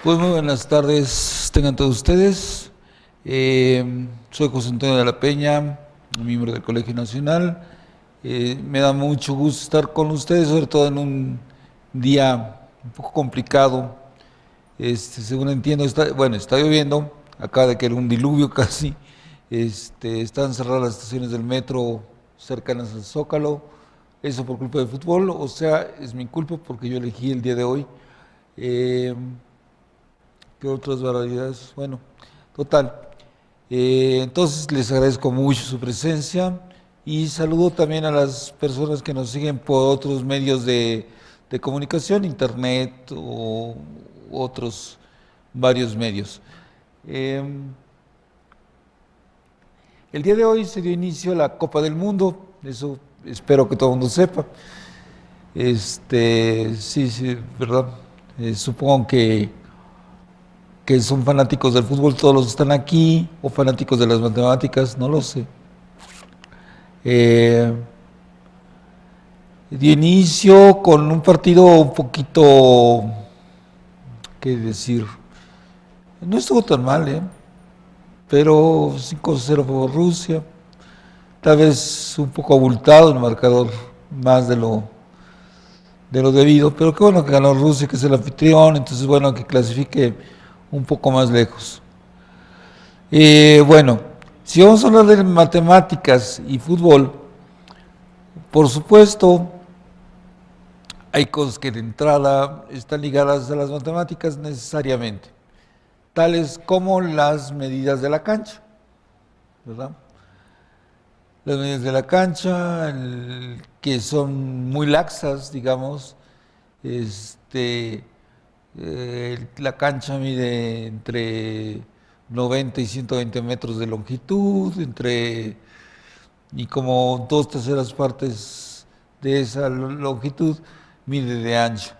Pues muy buenas tardes, tengan todos ustedes. Soy José Antonio de la Peña, miembro del Colegio Nacional. Me da mucho gusto estar con ustedes, sobre todo en un día un poco complicado. Según entiendo, está lloviendo, acaba de caer un diluvio casi. Están cerradas las estaciones del metro cercanas al Zócalo, eso por culpa del fútbol, o sea, es mi culpa porque yo elegí el día de hoy. Eh, ¿Qué otras barbaridades? Bueno, total. Entonces les agradezco mucho su presencia y saludo también a las personas que nos siguen por otros medios de comunicación, internet o otros varios medios. Eh, el día de hoy se dio inicio a la Copa del Mundo, eso espero que todo el mundo sepa. Sí, sí, ¿verdad? Supongo que son fanáticos del fútbol, todos los que están aquí, o fanáticos de las matemáticas, no lo sé. Eh, Dio inicio con un partido un poquito, ¿qué decir? No estuvo tan mal, pero 5-0 por Rusia, tal vez un poco abultado el marcador, más de lo debido, pero qué bueno que ganó Rusia, que es el anfitrión, entonces bueno, que clasifique un poco más lejos. Bueno, si vamos a hablar de matemáticas y fútbol, por supuesto, hay cosas que de entrada están ligadas a las matemáticas necesariamente, tales como las medidas de la cancha, ¿verdad? Las medidas de la cancha, que son muy laxas, digamos, la cancha mide entre 90 y 120 metros de longitud, y como 2/3 partes de esa longitud mide de ancho.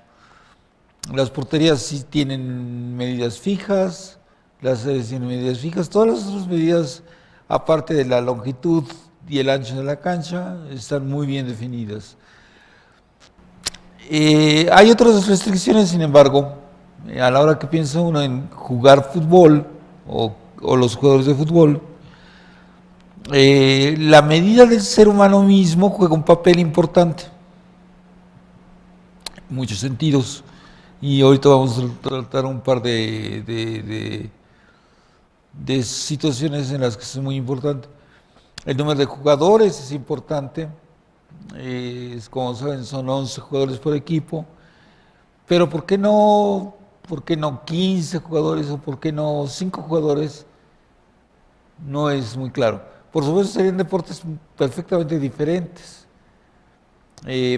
Las porterías sí tienen medidas fijas, las sedes tienen medidas fijas, todas las otras medidas, aparte de la longitud y el ancho de la cancha, están muy bien definidas. Hay otras restricciones, sin embargo, a la hora que piensa uno en jugar fútbol o los jugadores de fútbol, la medida del ser humano mismo juega un papel importante, en muchos sentidos. Y ahorita vamos a tratar un par de situaciones en las que es muy importante. El número de jugadores es importante, como saben son 11 jugadores por equipo, pero por qué no 15 jugadores o por qué no 5 jugadores? No es muy claro. Por supuesto serían deportes perfectamente diferentes.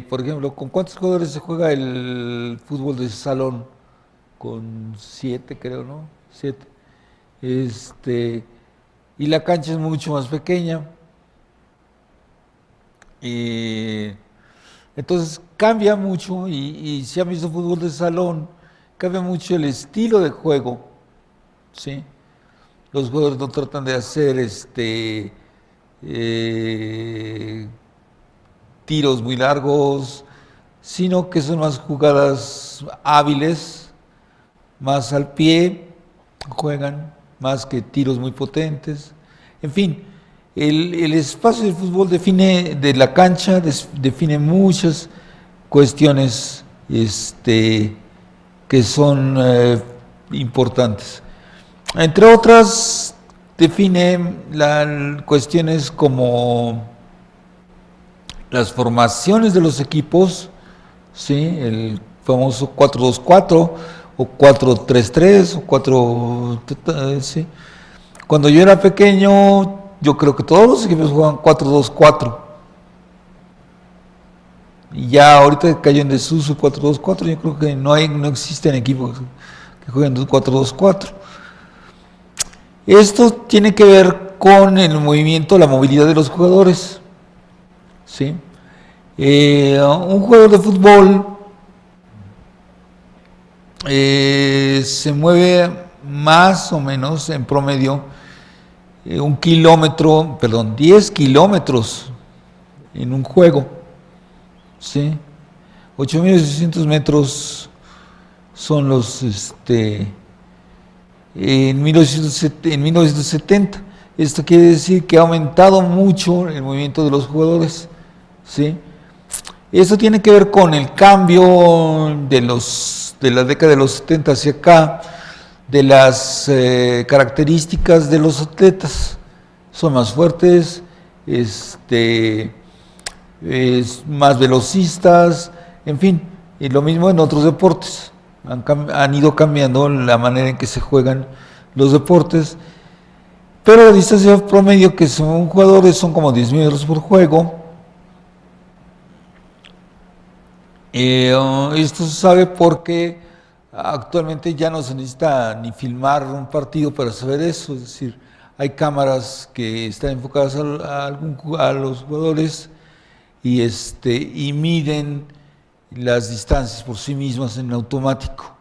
Por ejemplo, ¿con cuántos jugadores se juega el fútbol de salón? Con 7, creo, ¿no? 7. Este, y la cancha es mucho más pequeña. Eh, entonces cambia mucho y si han visto fútbol de salón, cambia mucho el estilo de juego, ¿sí? Los jugadores no tratan de hacer eh, tiros muy largos, sino que son más jugadas hábiles, más al pie, juegan más que tiros muy potentes. En fin, el espacio del fútbol de la cancha, define muchas cuestiones que son importantes. Entre otras, define cuestiones como las formaciones de los equipos, ¿sí? El famoso 4-2-4 o 4-3-3 o 4, ¿sí? Cuando yo era pequeño, yo creo que todos los equipos jugaban 4-2-4. Y ya ahorita cayó en desuso 4-2-4, yo creo que no existen equipos que jueguen 4-2-4. Esto tiene que ver con el movimiento, la movilidad de los jugadores, ¿sí? Un jugador de fútbol se mueve más o menos en promedio 10 kilómetros en un juego, ¿sí? 8.800 metros son en 1970. Esto quiere decir que ha aumentado mucho el movimiento de los jugadores, ¿sí? Esto tiene que ver con el cambio de la década de los 70 hacia acá, de las características de los atletas. Son más fuertes, más velocistas, en fin, y lo mismo en otros deportes. Han ido cambiando la manera en que se juegan los deportes, pero la distancia promedio que son jugadores son como 10 metros por juego. Esto se sabe porque actualmente ya no se necesita ni filmar un partido para saber eso, es decir, hay cámaras que están enfocadas a los jugadores y miden las distancias por sí mismas en automático.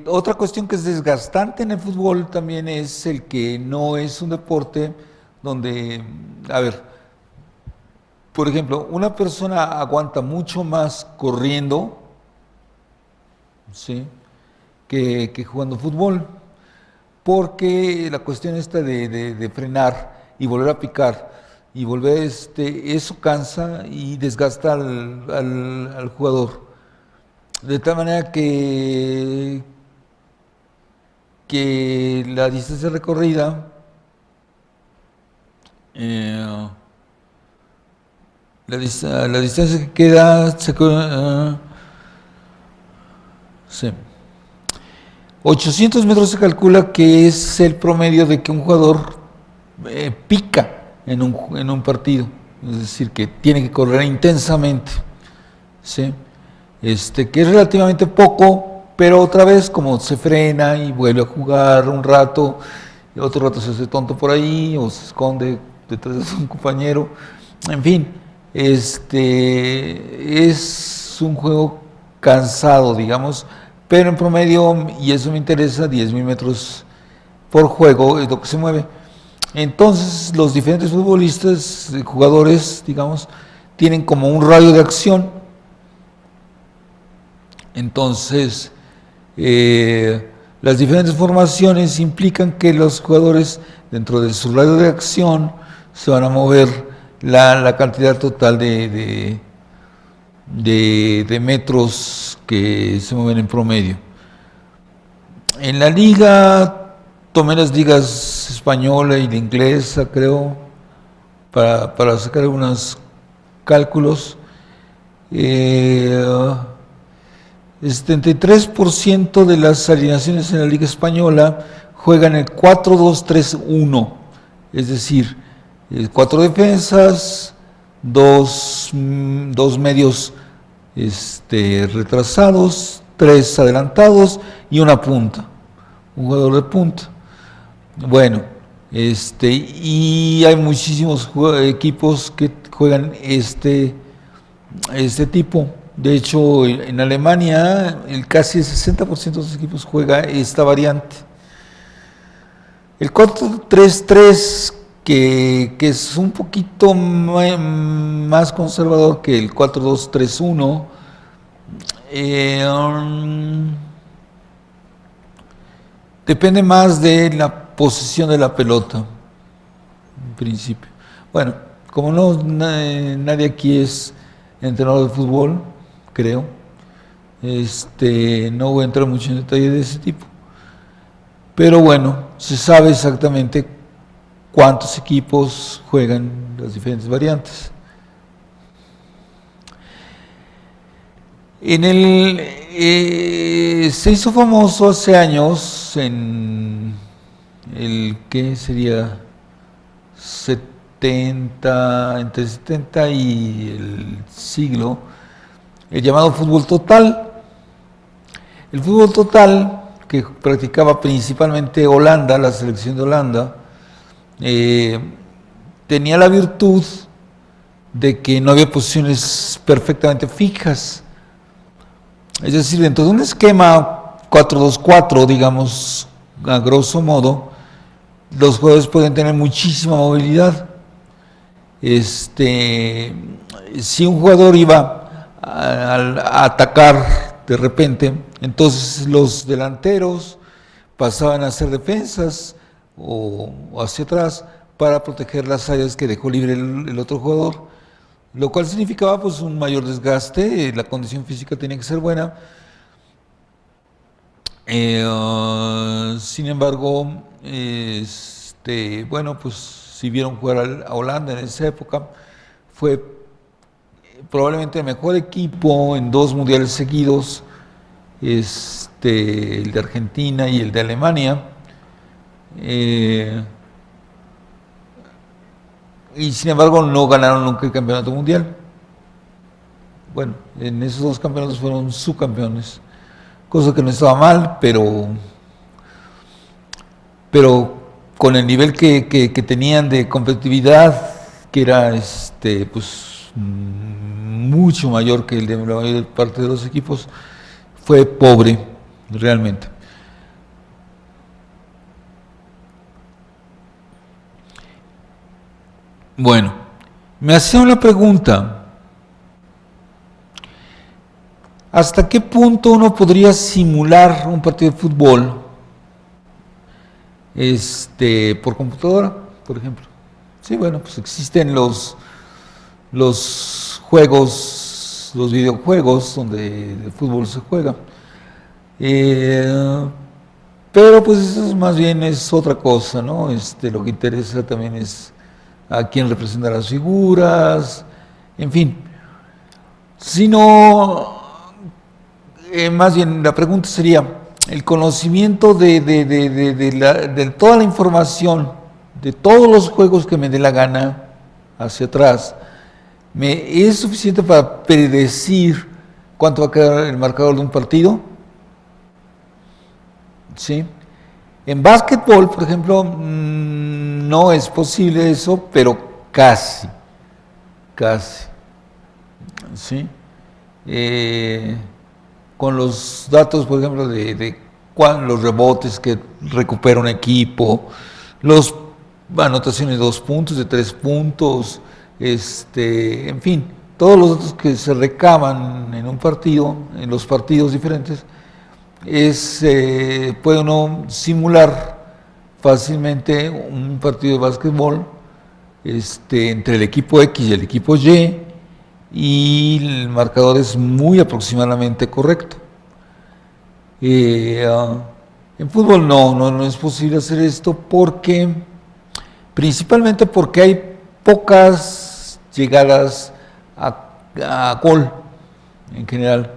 Otra cuestión que es desgastante en el fútbol también es el que no es un deporte donde, a ver, por ejemplo, una persona aguanta mucho más corriendo, ¿sí?, que jugando fútbol, porque la cuestión esta de frenar y volver a picar y volver, eso cansa y desgasta al jugador. De tal manera que la distancia recorrida la distancia que queda sí. 800 metros se calcula que es el promedio de que un jugador pica en un partido, es decir, que tiene que correr intensamente, ¿sí? Que es relativamente poco, pero otra vez como se frena y vuelve a jugar un rato, y otro rato se hace tonto por ahí o se esconde detrás de un compañero, en fin, es un juego cansado, digamos, pero en promedio, y eso me interesa, 10.000 metros por juego es lo que se mueve. Entonces los diferentes futbolistas, jugadores, digamos, tienen como un radio de acción. Entonces, las diferentes formaciones implican que los jugadores, dentro de su radio de acción, se van a mover la cantidad total de metros que se mueven en promedio. En la liga, tomé las ligas española y la inglesa, creo, para sacar algunos cálculos. El 73% de las alineaciones en la Liga Española juegan el 4-2-3-1, es decir, 4 defensas, dos medios retrasados, 3 adelantados y una punta, un jugador de punta. Bueno, y hay muchísimos equipos que juegan este tipo. De hecho, en Alemania, casi el 60% de los equipos juega esta variante. El 4-3-3, que es un poquito más conservador que el 4-2-3-1, depende más de la posición de la pelota, en principio. Bueno, como nadie aquí es entrenador de fútbol, creo, no voy a entrar mucho en detalle de ese tipo, pero bueno, se sabe exactamente cuántos equipos juegan las diferentes variantes. Se hizo famoso hace años, en el que sería entre 70 y el siglo, el llamado fútbol total. El fútbol total, que practicaba principalmente Holanda, la selección de Holanda, tenía la virtud de que no había posiciones perfectamente fijas. Es decir, dentro de un esquema 4-2-4, digamos, a grosso modo, los jugadores pueden tener muchísima movilidad. Si un jugador iba a atacar de repente. Entonces los delanteros pasaban a hacer defensas o hacia atrás para proteger las áreas que dejó libre el otro jugador, lo cual significaba pues un mayor desgaste, la condición física tenía que ser buena. Sin embargo, bueno, pues si vieron jugar a Holanda en esa época, fue probablemente el mejor equipo en 2 mundiales seguidos, el de Argentina y el de Alemania. Y sin embargo no ganaron nunca el campeonato mundial. Bueno, en esos 2 campeonatos fueron subcampeones, cosa que no estaba mal, pero con el nivel que tenían de competitividad, que era pues mucho mayor que el de la mayor parte de los equipos, fue pobre realmente. Bueno, me hacía una pregunta: ¿hasta qué punto uno podría simular un partido de fútbol por computadora, por ejemplo? Sí, bueno, pues existen los juegos, los videojuegos donde el fútbol se juega. Pero pues eso más bien es otra cosa, ¿no? Lo que interesa también es a quién representa las figuras, en fin. Sino, más bien la pregunta sería, el conocimiento de toda la información, de todos los juegos que me dé la gana hacia atrás, ¿me es suficiente para predecir cuánto va a quedar el marcador de un partido? ¿Sí? En básquetbol, por ejemplo, no es posible eso, pero casi, ¿sí? Con los datos, por ejemplo, de los rebotes que recupera un equipo, las anotaciones de 2 puntos, de 3 puntos, en fin, todos los datos que se recaban en un partido, en los partidos diferentes, puede uno simular fácilmente un partido de básquetbol entre el equipo X y el equipo Y el marcador es muy aproximadamente correcto. En fútbol no es posible hacer esto principalmente porque hay pocas llegadas a gol en general.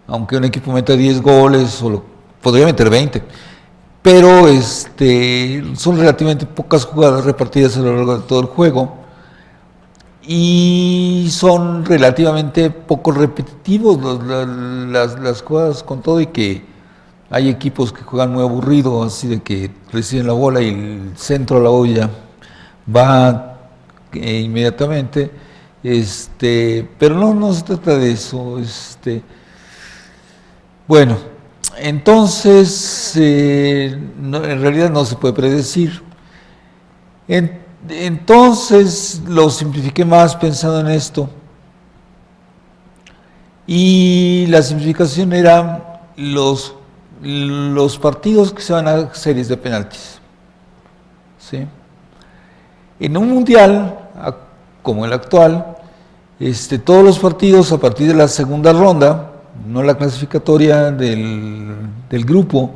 Aunque un equipo meta 10 goles, podría meter 20, pero son relativamente pocas jugadas repartidas a lo largo de todo el juego y son relativamente poco repetitivos las jugadas, con todo y que hay equipos que juegan muy aburrido, así de que reciben la bola y el centro a la olla va inmediatamente, pero no se trata de eso. Bueno, entonces, en realidad no se puede predecir. Entonces lo simplifiqué más pensando en esto. Y la simplificación era los partidos que se van a series de penaltis. ¿Sí? En un mundial, como el actual, todos los partidos a partir de la segunda ronda, no la clasificatoria del grupo,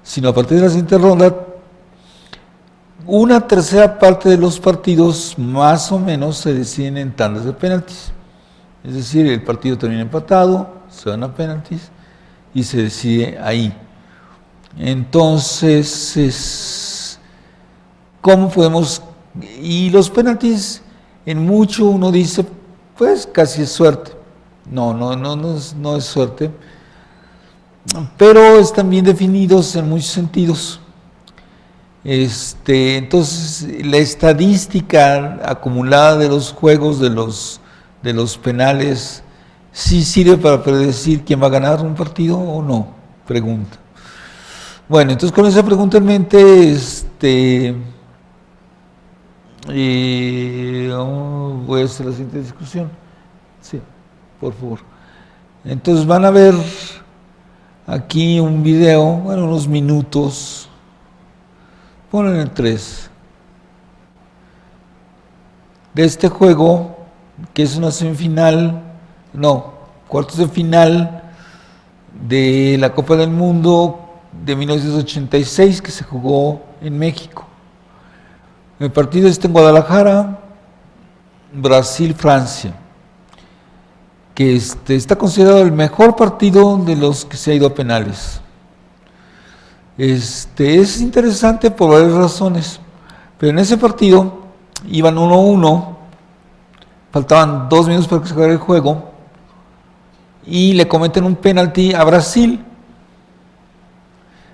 sino a partir de la siguiente ronda, una tercera parte de los partidos más o menos se deciden en tandas de penaltis. Es decir, el partido termina empatado, se van a penaltis y se decide ahí. Entonces, ¿cómo podemos? Y los penaltis, en mucho uno dice, pues casi es suerte. No es suerte, pero están bien definidos en muchos sentidos. Entonces, la estadística acumulada de los juegos de los penales sí sirve para predecir quién va a ganar un partido o no, pregunta. Bueno, entonces con esa pregunta en mente, voy a hacer la siguiente discusión. Sí. por favor. Entonces van a ver aquí un video, bueno, unos minutos. Ponen el 3. De este juego, que es una semifinal, no, cuartos de final de la Copa del Mundo de 1986 que se jugó en México. El partido está en Guadalajara, Brasil-Francia, que está considerado el mejor partido de los que se ha ido a penales. Es interesante por varias razones, pero en ese partido iban 1-1, faltaban 2 minutos para que se acabara el juego, y le cometen un penalti a Brasil.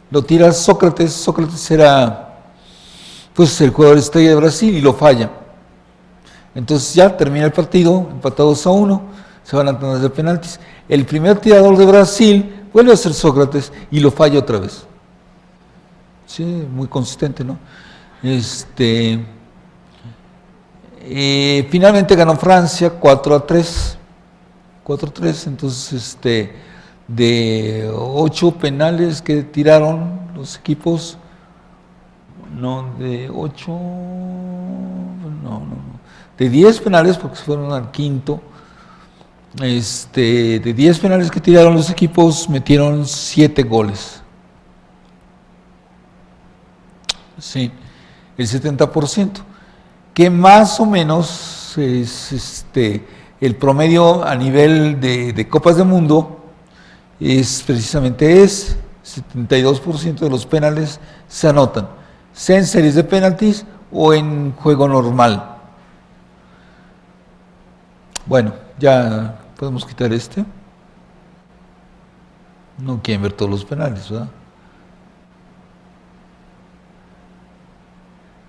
Lo tira Sócrates. Sócrates era pues el jugador estrella de Brasil y lo falla. Entonces ya termina el partido, empatados a 1, se van a tandas de penaltis. El primer tirador de Brasil vuelve a ser Sócrates y lo falla otra vez. Sí, muy consistente, ¿no? Finalmente ganó Francia 4-3. 4-3, entonces de 8 penales que tiraron los equipos, no, de 8, no, de 10 penales, porque se fueron al quinto, de 10 penales que tiraron los equipos, metieron 7 goles. Sí, el 70%, que más o menos es el promedio a nivel de Copas del Mundo, es precisamente ese. 72% de los penales se anotan, sea en series de penaltis o en juego normal. Bueno, ya podemos quitar No quieren ver todos los penales, ¿verdad?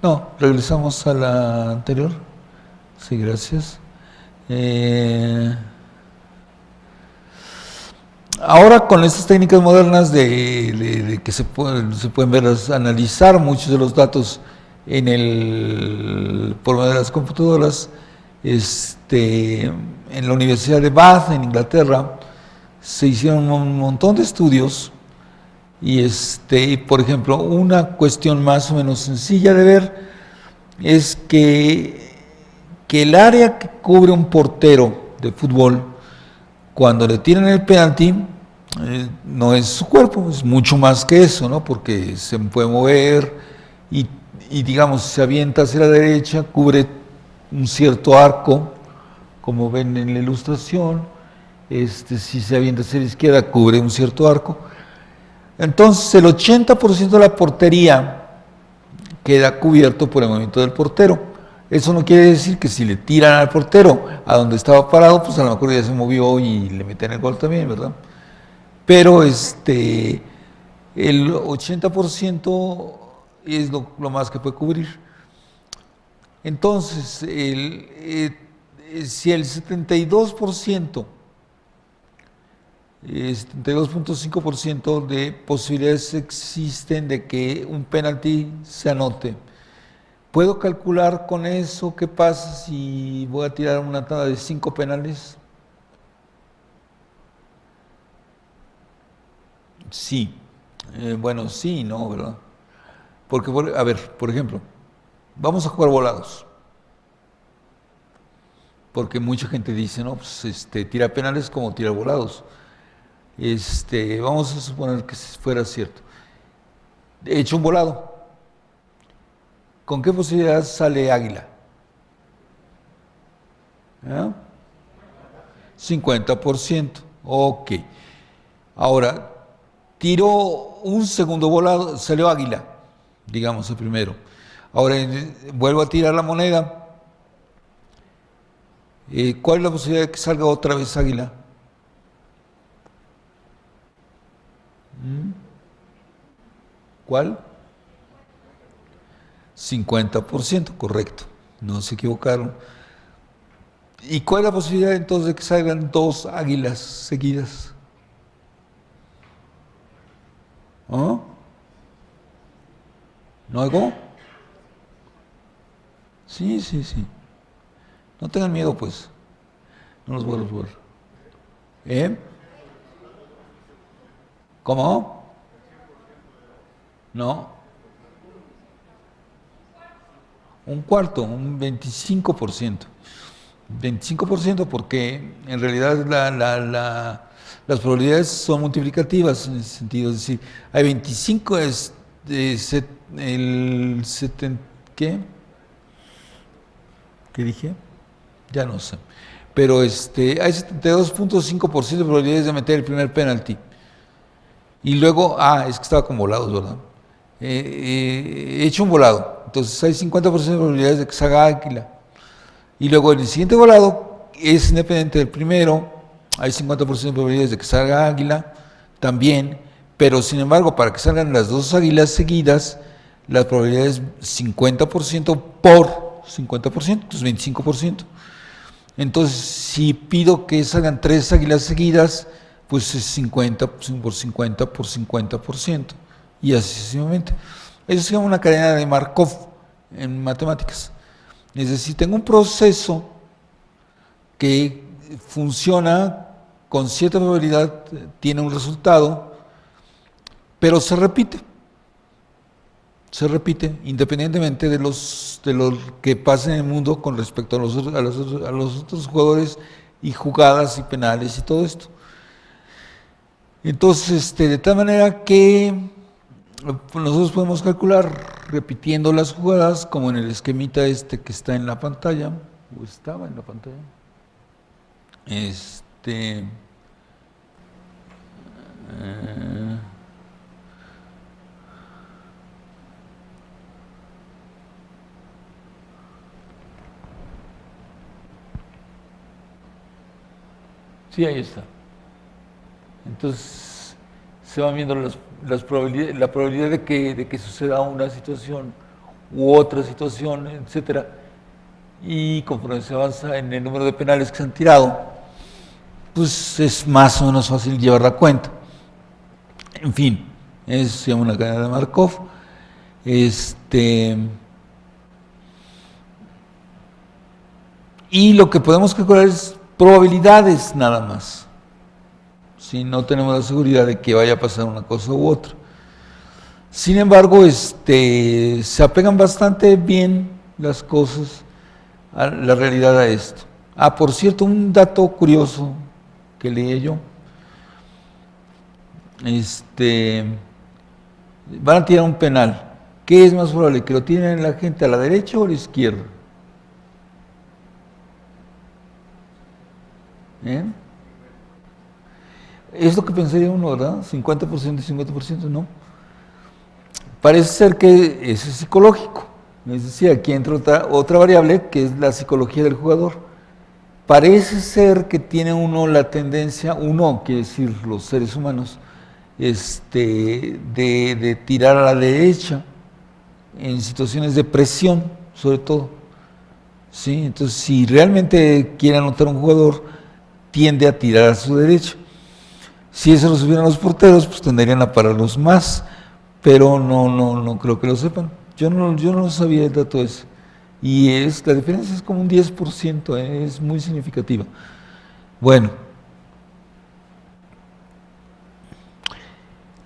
No, regresamos a la anterior. Sí, gracias. Ahora con estas técnicas modernas de que se pueden ver, analizar muchos de los datos por medio de las computadoras, en la Universidad de Bath, en Inglaterra, se hicieron un montón de estudios y por ejemplo, una cuestión más o menos sencilla de ver es que el área que cubre un portero de fútbol cuando le tiran el penalti, no es su cuerpo, es mucho más que eso, ¿no? Porque se puede mover y digamos, se avienta hacia la derecha, cubre un cierto arco, como ven en la ilustración. Si se avienta hacia la izquierda, cubre un cierto arco. Entonces, el 80% de la portería queda cubierto por el movimiento del portero. Eso no quiere decir que si le tiran al portero a donde estaba parado, pues a lo mejor ya se movió y le meten el gol también, ¿verdad? Pero el 80% es lo más que puede cubrir. Entonces, si el 72.5% de posibilidades existen de que un penalti se anote, ¿puedo calcular con eso qué pasa si voy a tirar una tanda de 5 penales? Sí. Bueno, sí y no, ¿verdad? Porque, a ver, por ejemplo, vamos a jugar volados. Porque mucha gente dice, no, pues tira penales como tira volados. Vamos a suponer que fuera cierto. He hecho un volado. ¿Con qué posibilidad sale águila? 50%. Ok. Ahora, tiro un segundo volado, salió águila, digamos el primero. Ahora vuelvo a tirar la moneda. ¿Cuál es la posibilidad de que salga otra vez águila? ¿Cuál? 50%, correcto. No se equivocaron. ¿Y cuál es la posibilidad entonces de que salgan 2 águilas seguidas? ¿Ah? ¿No hago? Sí. No tengan miedo, pues. No los voy a jugar. ¿Eh? ¿Cómo? No, un cuarto, un 25%. 25% porque en realidad las probabilidades son multiplicativas en ese sentido. Es decir, hay 25, el 70, ¿qué? ¿Qué dije? Ya no sé. Pero hay 72.5% de probabilidades de meter el primer penalti. Y luego, es que estaba con volados, ¿verdad? He hecho un volado. Entonces hay 50% de probabilidades de que salga águila. Y luego el siguiente volado es independiente del primero. Hay 50% de probabilidades de que salga águila también. Pero sin embargo, para que salgan las dos águilas seguidas, la probabilidad es 50% por 50%, entonces 25%. Entonces, si pido que salgan tres águilas seguidas, pues es 50 por 50 por 50%, y así sucesivamente. Eso se llama una cadena de Markov en matemáticas. Es decir, tengo un proceso que funciona con cierta probabilidad, tiene un resultado, pero se repite independientemente de lo que pase en el mundo con respecto a los otros jugadores y jugadas y penales y todo esto. Entonces, de tal manera que nosotros podemos calcular repitiendo las jugadas como en el esquemita que está en la pantalla, o estaba en la pantalla. Sí, ahí está. Entonces, se van viendo las probabilidades, la probabilidad de que suceda una situación u otra situación, etcétera. Y conforme se avanza en el número de penales que se han tirado, pues es más o menos fácil llevar la cuenta. En fin, eso se llama una cadena de Markov. Y lo que podemos calcular es probabilidades nada más. Si no tenemos la seguridad de que vaya a pasar una cosa u otra. Sin embargo, se apegan bastante bien las cosas a la realidad a esto. Por cierto, un dato curioso que leí yo. Van a tirar un penal. ¿Qué es más probable? ¿Que lo tiren la gente a la derecha o a la izquierda? Es lo que pensaría uno, ¿verdad? 50% y 50%, ¿no? Parece ser que eso es psicológico. Es decir, aquí entra otra variable que es la psicología del jugador. Parece ser que tiene uno la tendencia, quiere decir los seres humanos, de tirar a la derecha en situaciones de presión, sobre todo. ¿Sí? Entonces, si realmente quiere anotar un jugador, tiende a tirar a su derecha. Si eso lo supieran los porteros, pues tenderían a pararlos más, pero no creo que lo sepan. Yo no sabía el dato ese. Y la diferencia es como un 10%, es muy significativa. Bueno.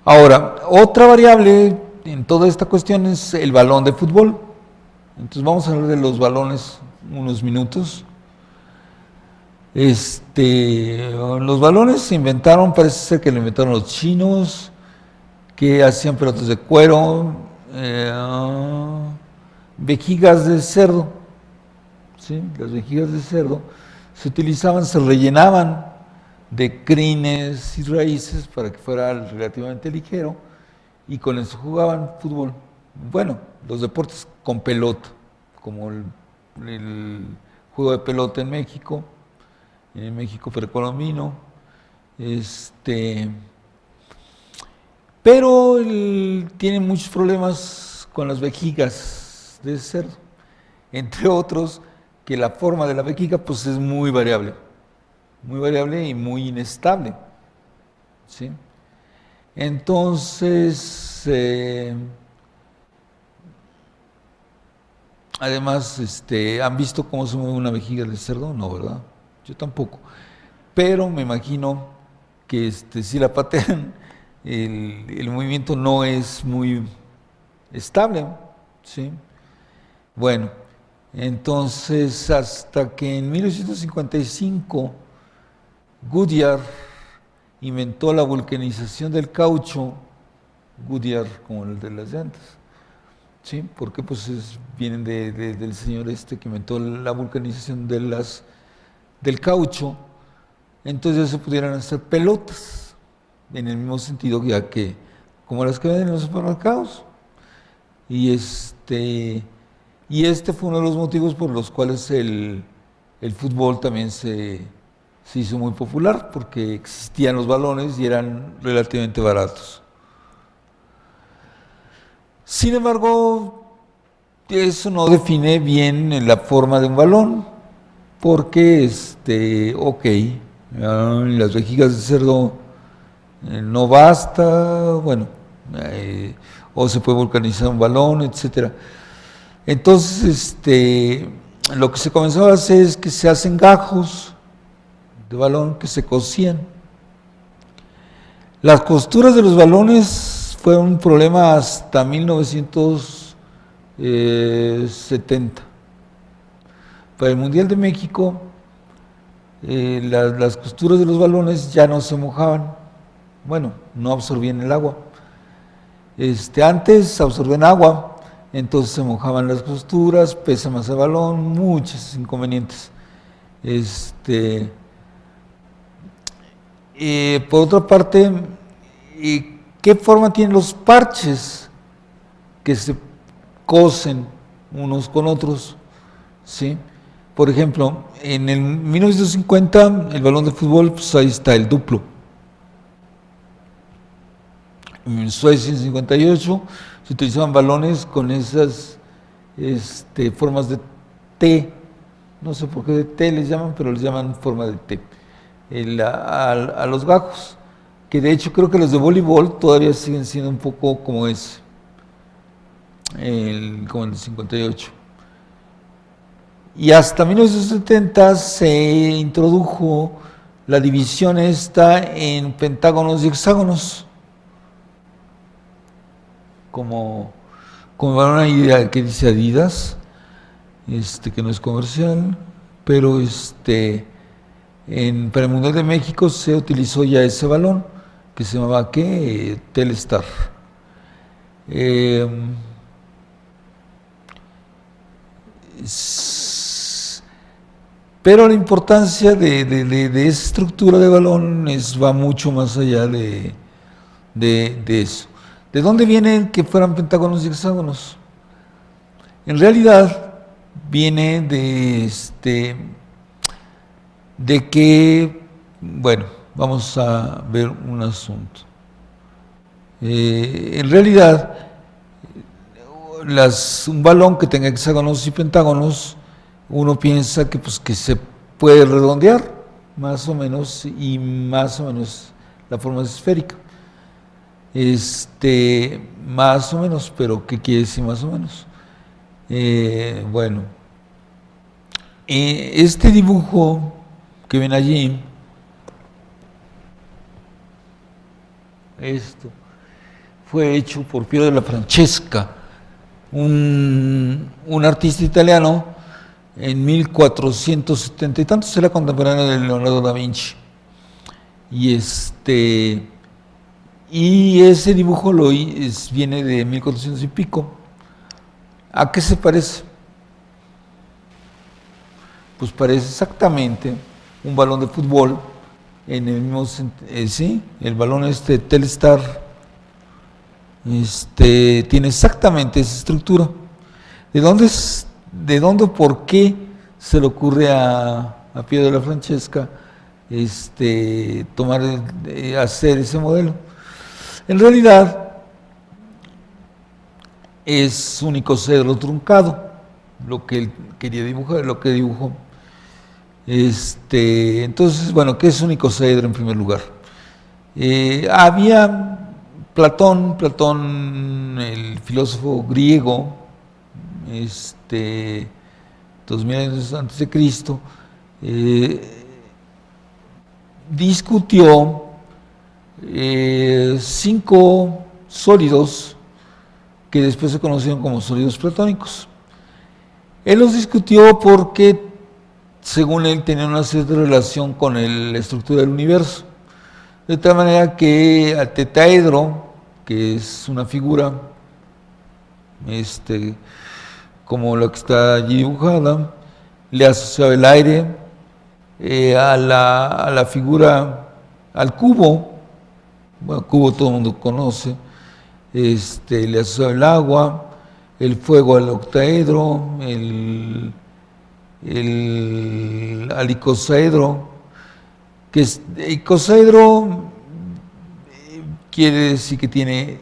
Ahora, otra variable en toda esta cuestión es el balón de fútbol. Entonces vamos a hablar de los balones unos minutos. Los balones se inventaron, parece ser que lo inventaron los chinos, que hacían pelotas de cuero, vejigas de cerdo, ¿sí? Las vejigas de cerdo se utilizaban, se rellenaban de crines y raíces para que fuera relativamente ligero, y con eso jugaban fútbol. Bueno, los deportes con pelota, como el juego de pelota en México precolombino, pero tiene muchos problemas con las vejigas de cerdo, entre otros que la forma de la vejiga pues es muy variable y muy inestable, ¿sí? Entonces, además, ¿han visto cómo se mueve una vejiga de cerdo? No, ¿verdad? Yo tampoco. pero me imagino que si la patean, el movimiento no es muy estable, ¿sí? Bueno, entonces hasta que en 1955 Goodyear inventó la vulcanización del caucho, Goodyear como el de las llantas, ¿sí? Porque pues vienen del señor que inventó la vulcanización del caucho, entonces ya se pudieran hacer pelotas, en el mismo sentido ya que como las que venden en los supermercados. Y fue uno de los motivos por los cuales el fútbol también se hizo muy popular, porque existían los balones y eran relativamente baratos. Sin embargo, eso no define bien la forma de un balón, porque, las vejigas de cerdo no basta, bueno, o se puede vulcanizar un balón, etcétera. Entonces, lo que se comenzó a hacer es que se hacen gajos de balón que se cosían. Las costuras de los balones fueron un problema hasta 1970. Para el Mundial de México, las costuras de los balones ya no se mojaban, bueno, no absorbían el agua. Antes absorbían agua, entonces se mojaban las costuras, pesa más el balón, muchos inconvenientes. Por otra parte, ¿qué forma tienen los parches que se cosen unos con otros? ¿Sí? Por ejemplo, en el 1950, el balón de fútbol, pues ahí está el duplo. En Suecia en 58 se utilizaban balones con esas formas de T, no sé por qué de T les llaman, pero les llaman forma de T, a los gajos, que de hecho creo que los de voleibol todavía siguen siendo un poco como ese, como el de 58. Y hasta 1970 se introdujo la división en pentágonos y hexágonos, como una idea que dice Adidas, que no es comercial, pero para el Mundial de México se utilizó ya ese balón que se llamaba Telstar. Pero la importancia de esa estructura de balón va mucho más allá de eso. ¿De dónde vienen que fueran pentágonos y hexágonos? En realidad viene de que, bueno, vamos a ver un asunto. En realidad, un balón que tenga hexágonos y pentágonos, uno piensa que se puede redondear, más o menos, y más o menos la forma es esférica. Más o menos, pero ¿qué quiere decir más o menos? Bueno, este dibujo que ven allí, esto fue hecho por Piero della Francesca, un artista italiano en 1470 y tantos, era contemporáneo de Leonardo da Vinci. Y ese dibujo viene de 1400 y pico. ¿A qué se parece? Pues parece exactamente un balón de fútbol en el mismo sí, el balón Telstar tiene exactamente esa estructura. ¿De dónde, por qué se le ocurre a Piero della Francesca hacer ese modelo? En realidad es un icosedro truncado, lo que él quería dibujar, lo que dibujó. Entonces, bueno, ¿qué es un icosedro en primer lugar? Había Platón, el filósofo griego, 2000 años antes de Cristo, discutió 5 sólidos que después se conocieron como sólidos platónicos. Él los discutió porque, según él, tenían una cierta relación con la estructura del universo. De tal manera que al tetraedro, que es una figura como la que está allí dibujada, le asociaba el aire, a la figura, al cubo, bueno, cubo todo el mundo conoce, le asociaba el agua, el fuego al octaedro, al icosaedro, que icosaedro quiere decir que tiene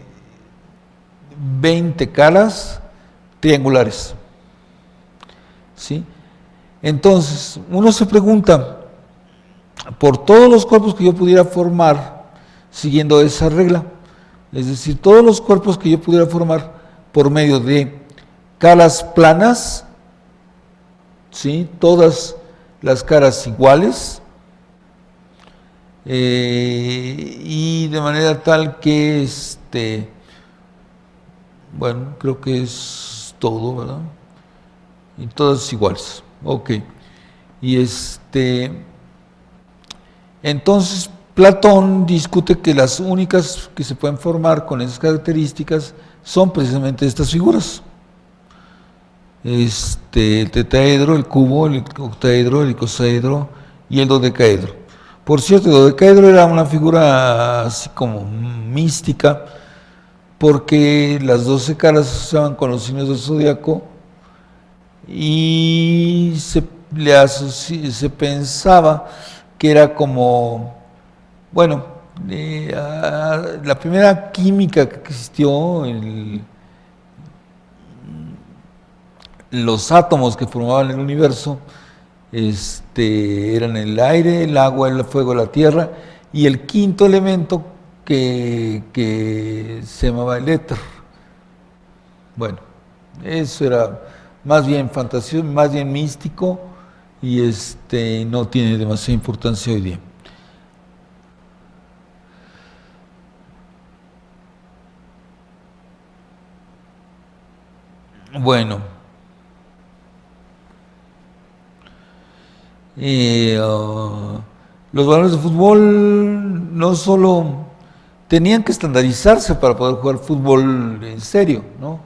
20 caras triangulares, ¿sí? Entonces, uno se pregunta, por todos los cuerpos que yo pudiera formar siguiendo esa regla, es decir, todos los cuerpos que yo pudiera formar por medio de caras planas, ¿sí? Todas las caras iguales, y de manera tal que bueno, creo que es todo, ¿verdad? Y todas iguales. Ok. Y entonces Platón discute que las únicas que se pueden formar con esas características son precisamente estas figuras. El tetraedro, el cubo, el octaedro, el icosaedro y el dodecaedro. Por cierto, el dodecaedro era una figura así como mística, porque las 12 caras se asociaban con los signos del zodiaco y se pensaba que era como, bueno, la primera química que existió, los átomos que formaban el universo, eran el aire, el agua, el fuego, la tierra, y el quinto elemento que se llamaba el éter. Bueno, eso era más bien fantasioso, más bien místico, y no tiene demasiada importancia hoy día. Bueno, los balones de fútbol no solo tenían que estandarizarse para poder jugar fútbol en serio, ¿no?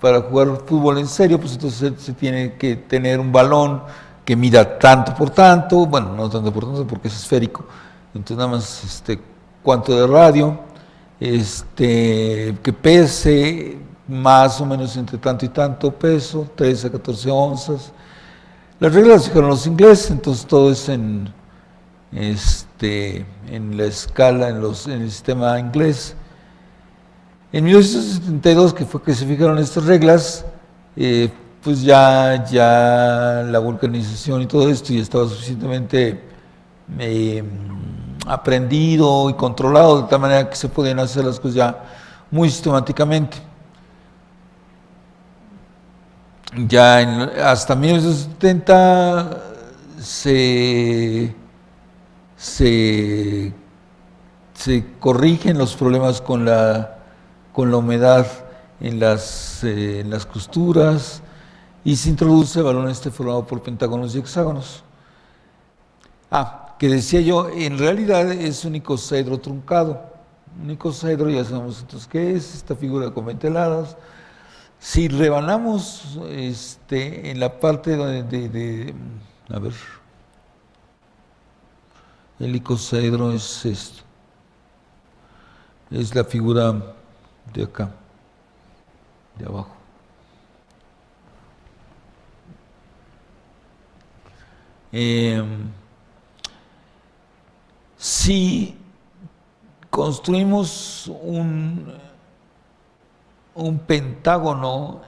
Para jugar fútbol en serio, pues entonces se tiene que tener un balón que mida tanto por tanto, bueno, no tanto por tanto porque es esférico, entonces nada más cuánto de radio, que pese más o menos entre tanto y tanto peso, 13 a 14 onzas. Las reglas las fijaron los ingleses, entonces todo es en la escala, en el sistema inglés. En 1972, que fue que se fijaron estas reglas, pues ya la vulcanización y todo esto ya estaba suficientemente aprendido y controlado, de tal manera que se podían hacer las cosas ya muy sistemáticamente. Ya hasta 1970 se corrigen los problemas con la humedad en las costuras y se introduce el balón formado por pentágonos y hexágonos. Que decía yo, en realidad es un icosaedro truncado. Un icosaedro, ya sabemos entonces qué es, esta figura con 20 lados. Si rebanamos en la parte a ver, el icosaedro es esto, es la figura de acá, de abajo. Si construimos un pentágono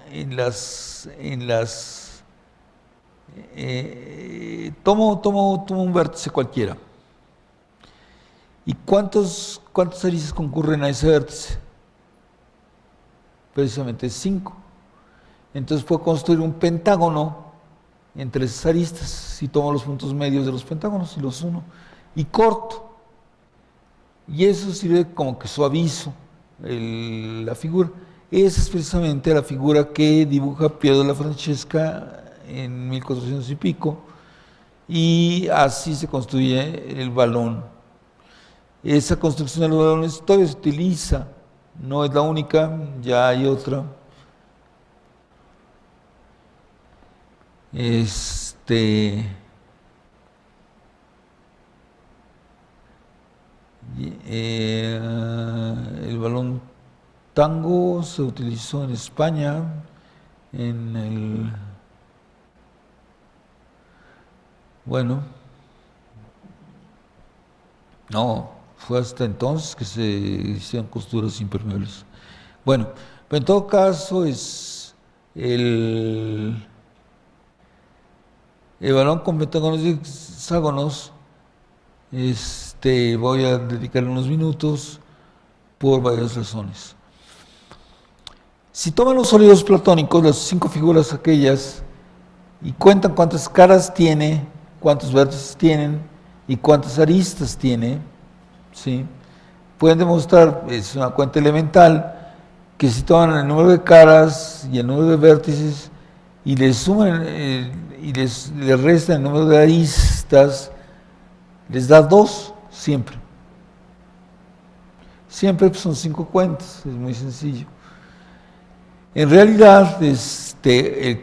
tomo un vértice cualquiera. ¿Y cuántas aristas concurren a ese vértice? Precisamente 5. Entonces puedo construir un pentágono entre esas aristas si tomo los puntos medios de los pentágonos y los uno. y corto. Y eso sirve como que suavizo la figura. Esa es precisamente la figura que dibuja Piero della Francesca en 1400 y pico, y así se construye el balón. Esa construcción de los balones todavía se utiliza, no es la única, ya hay otra. El balón tango se utilizó en España fue hasta entonces que se hicieron costuras impermeables. Bueno, pero en todo caso es el balón con pentágonos y hexágonos. Voy a dedicarle unos minutos por varias razones. Si toman los sólidos platónicos, las 5 figuras aquellas, y cuentan cuántas caras tiene, cuántos vértices tienen y cuántas aristas tiene, ¿sí? Pueden demostrar, es una cuenta elemental, que si toman el número de caras y el número de vértices y les suman y les restan el número de aristas, les da 2 siempre. Siempre son 5 cuentas, es muy sencillo. En realidad, el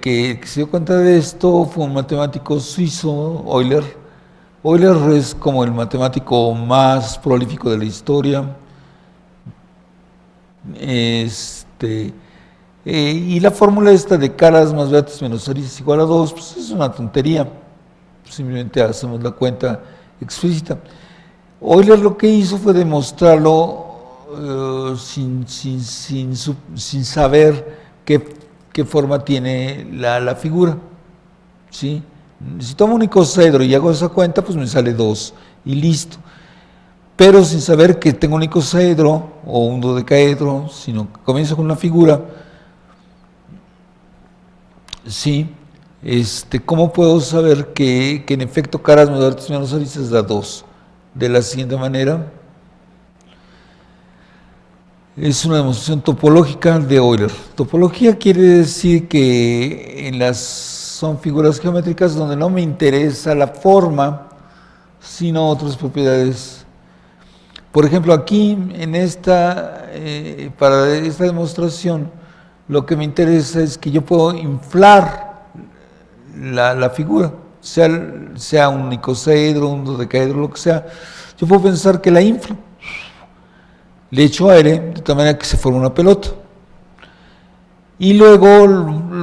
que se dio cuenta de esto fue un matemático suizo, Euler. Euler es como el matemático más prolífico de la historia. Y la fórmula esta de caras más vértices menos aristas igual a 2, pues es una tontería. Simplemente hacemos la cuenta explícita. Euler lo que hizo fue demostrarlo sin saber qué forma tiene la figura, ¿sí? Si tomo un icosaedro y hago esa cuenta, pues me sale 2 y listo. Pero sin saber que tengo un icosaedro o un dodecaedro, sino que comienzo con una figura, ¿sí? ¿Cómo puedo saber que en efecto caras más vértices menos aristas da 2? De la siguiente manera. Es una demostración topológica de Euler. Topología quiere decir que son figuras geométricas donde no me interesa la forma, sino otras propiedades. Por ejemplo, aquí para esta demostración, lo que me interesa es que yo puedo inflar la figura, sea un icosaedro, un dodecaedro, lo que sea. Yo puedo pensar que la inflo. Le echo aire de tal manera que se forma una pelota. Y luego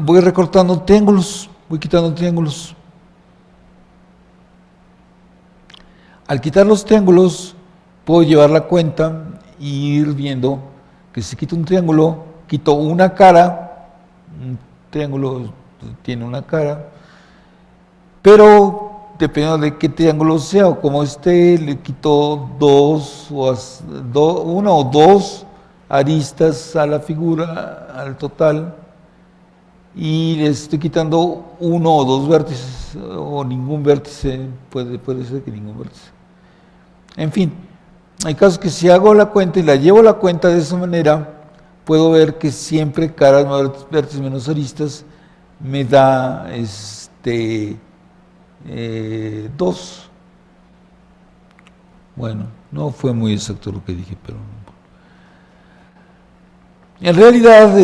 voy recortando triángulos, voy quitando triángulos. Al quitar los triángulos, puedo llevar la cuenta e ir viendo que si quito un triángulo, quito una cara, un triángulo tiene una cara, pero dependiendo de qué triángulo sea o cómo esté, le quito una o dos aristas a la figura, al total, y le estoy quitando 1 o 2 vértices, o ningún vértice, puede ser que ningún vértice. En fin, hay casos que si hago la cuenta y la llevo la cuenta de esa manera, puedo ver que siempre caras más vértices menos aristas me da 2. Bueno, no fue muy exacto lo que dije, pero en realidad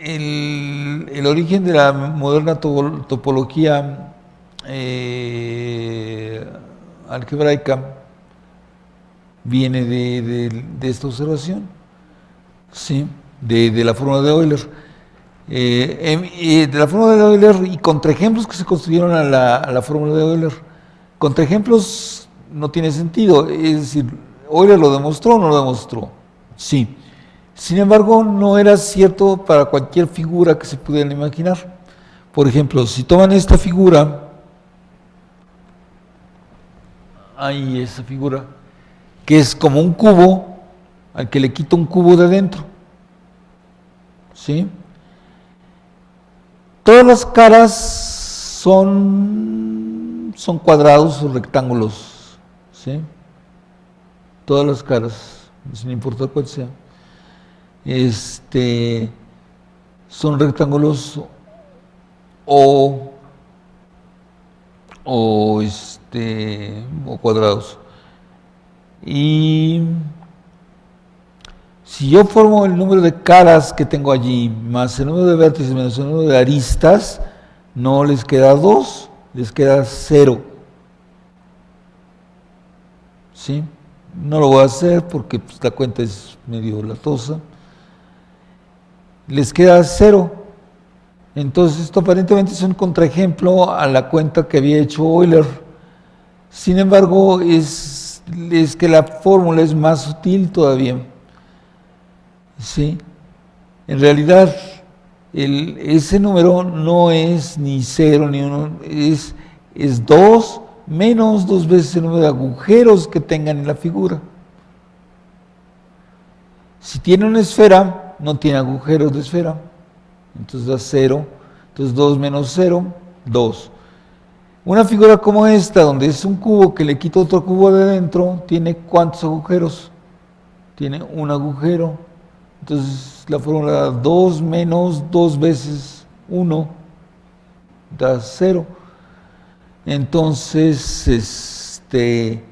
el origen de la moderna topología algebraica viene de esta observación, ¿sí? De la fórmula de Euler. De la fórmula de Euler y contraejemplos que se construyeron a la fórmula de Euler. Contraejemplos no tiene sentido, es decir, ¿Euler lo demostró o no lo demostró? Sí. Sin embargo, no era cierto para cualquier figura que se pudieran imaginar. Por ejemplo, si toman esta figura, ahí esa figura, que es como un cubo, al que le quito un cubo de adentro, ¿sí? Todas las caras son son cuadrados o rectángulos, ¿sí? Todas las caras, sin importar cuál sea. Son rectángulos o cuadrados. Y si yo formo el número de caras que tengo allí, más el número de vértices, menos el número de aristas, no les queda 2, les queda 0. ¿Sí? No lo voy a hacer porque pues, la cuenta es medio latosa. Les queda 0. Entonces, esto aparentemente es un contraejemplo a la cuenta que había hecho Euler. Sin embargo, es que la fórmula es más sutil todavía. ¿Sí? En realidad, ese número no es ni 0 ni 1, es 2 menos 2 veces el número de agujeros que tengan en la figura. Si tiene una esfera, no tiene agujeros de esfera, entonces da 0, entonces 2 menos 0, 2. Una figura como esta, donde es un cubo que le quito otro cubo de dentro, ¿tiene cuántos agujeros? Tiene un agujero. Entonces la fórmula da 2 menos 2 veces 1, da 0. Entonces, en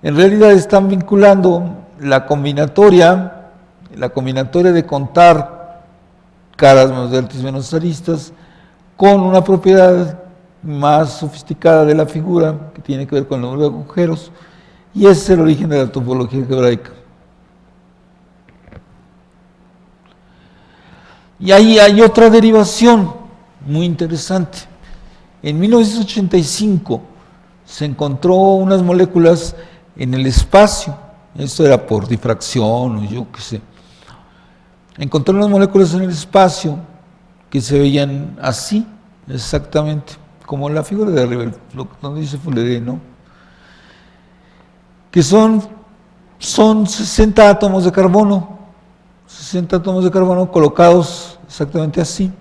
realidad están vinculando la combinatoria de contar caras más vértices menos aristas con una propiedad más sofisticada de la figura que tiene que ver con el número de agujeros, y ese es el origen de la topología algebraica. Y ahí hay otra derivación muy interesante. En 1985 se encontró unas moléculas en el espacio, esto era por difracción o yo qué sé. Encontró unas moléculas en el espacio que se veían así, exactamente, como la figura de arriba, donde dice Fulleré, ¿no? Que son 60 átomos de carbono, 60 átomos de carbono colocados exactamente así.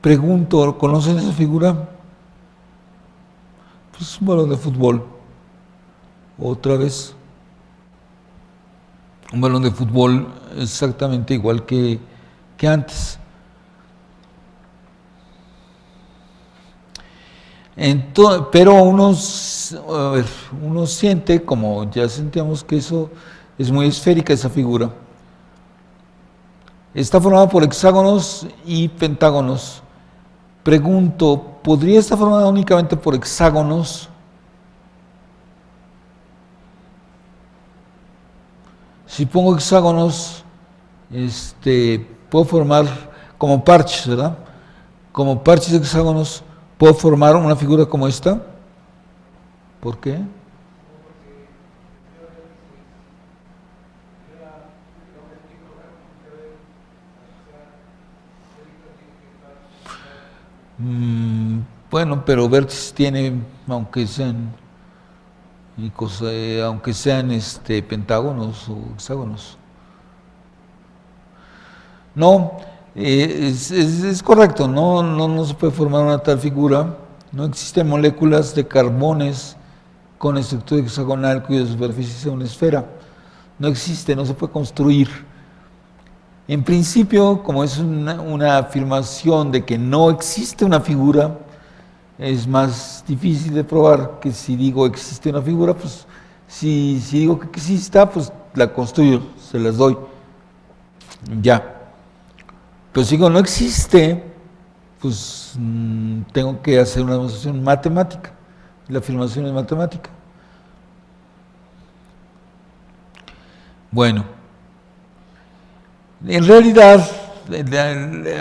Pregunto, ¿conocen esa figura? Pues un balón de fútbol. Otra vez. Un balón de fútbol exactamente igual que antes. Entonces, pero uno siente, como ya sentíamos, que eso es muy esférica esa figura. Está formada por hexágonos y pentágonos. Pregunto, ¿podría estar formada únicamente por hexágonos? Si pongo hexágonos, puedo formar como parches, ¿verdad? Como parches de hexágonos, ¿puedo formar una figura como esta? ¿Por qué? Bueno, pero vértices tiene, aunque sean pentágonos o hexágonos. No, es correcto, no se puede formar una tal figura. No existen moléculas de carbones con estructura hexagonal cuya superficie sea una esfera. No existe, no se puede construir. En principio, como es una afirmación de que no existe una figura, es más difícil de probar que si digo existe una figura, pues si digo que exista, pues la construyo, se las doy, ya. Pero si digo no existe, pues tengo que hacer una demostración matemática, la afirmación es matemática. Bueno, en realidad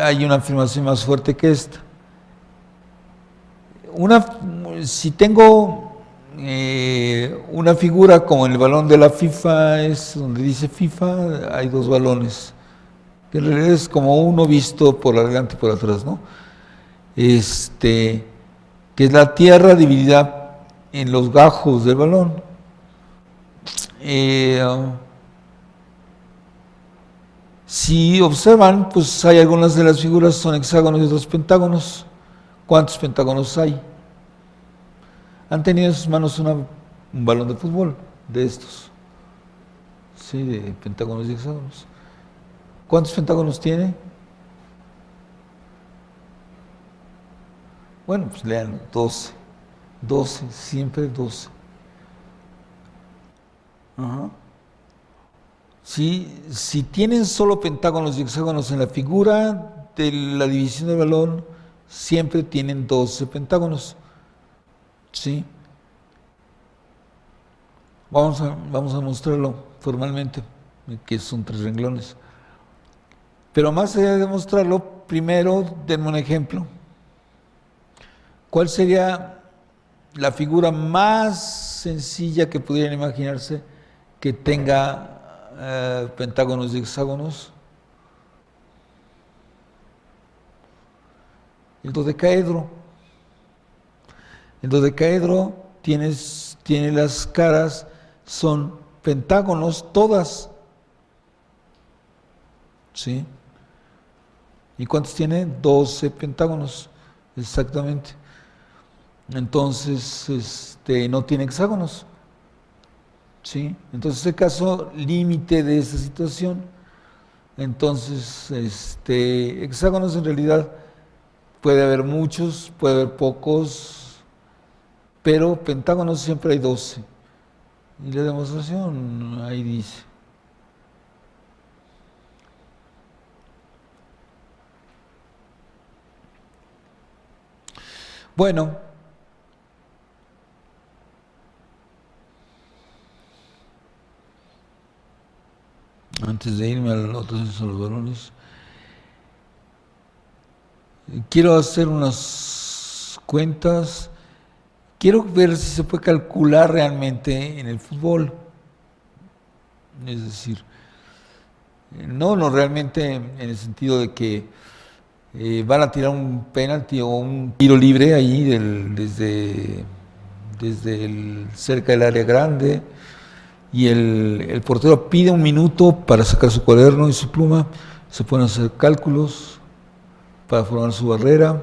hay una afirmación más fuerte que esta. Si tengo una figura como el balón de la FIFA, es donde dice FIFA, hay dos balones, que en realidad es como uno visto por adelante y por atrás, ¿no? Que es la tierra dividida en los gajos del balón. Si observan, pues hay algunas de las figuras son hexágonos y otros pentágonos. ¿Cuántos pentágonos hay? han tenido en sus manos un balón de fútbol de estos, sí, de pentágonos y hexágonos. ¿Cuántos pentágonos tiene? Bueno, pues lean 12. 12, siempre 12. Ajá. Si tienen solo pentágonos y hexágonos en la figura de la división del balón, siempre tienen 12 pentágonos. ¿Sí? Vamos a mostrarlo formalmente, que son 3 renglones. Pero más allá de mostrarlo, primero denme un ejemplo. ¿Cuál sería la figura más sencilla que pudieran imaginarse que tenga pentágonos y hexágonos? El dodecaedro. El dodecaedro tiene las caras, son pentágonos todas. ¿Sí? ¿Y cuántos tiene? 12 pentágonos, exactamente. Entonces, no tiene hexágonos. ¿Sí? Entonces, el caso límite de esta situación. Entonces, hexágonos en realidad puede haber muchos, puede haber pocos, pero pentágonos siempre hay 12. Y la demostración ahí dice. Bueno, antes de irme a los balones, quiero hacer unas cuentas. Quiero ver si se puede calcular realmente en el fútbol. Es decir, no realmente en el sentido de que van a tirar un penalti o un tiro libre ahí desde cerca del área grande, y el portero pide un minuto para sacar su cuaderno y su pluma, se ponen a hacer cálculos para formar su barrera.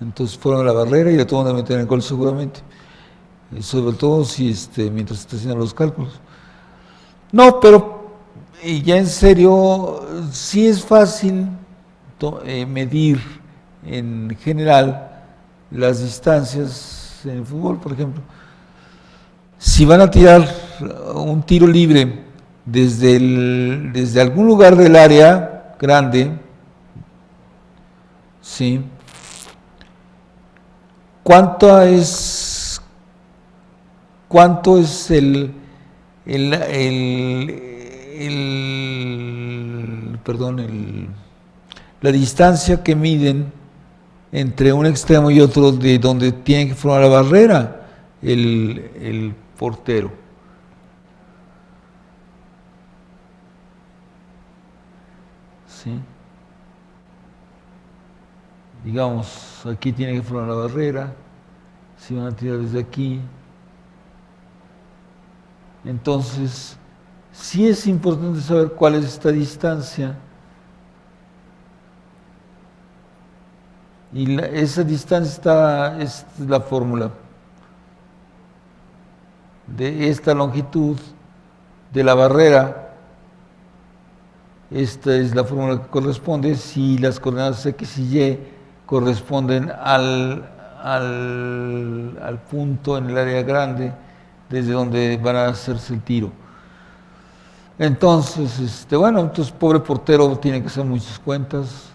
Entonces forman la barrera y le toman de meter en el gol seguramente, sobre todo si mientras está haciendo los cálculos. No, pero ya en serio, sí es fácil medir en general las distancias en el fútbol. Por ejemplo, si van a tirar un tiro libre desde algún lugar del área grande, ¿sí? ¿Cuánto es la distancia que miden entre un extremo y otro de donde tiene que formar la barrera el portero? ¿Sí? Digamos, aquí tiene que formar la barrera, si van a tirar desde aquí. Entonces, sí es importante saber cuál es esta distancia. Y esa distancia es la fórmula de esta longitud de la barrera. Esta es la fórmula que corresponde si las coordenadas X y Y corresponden al punto en el área grande desde donde van a hacerse el tiro. Entonces, entonces pobre portero tiene que hacer muchas cuentas.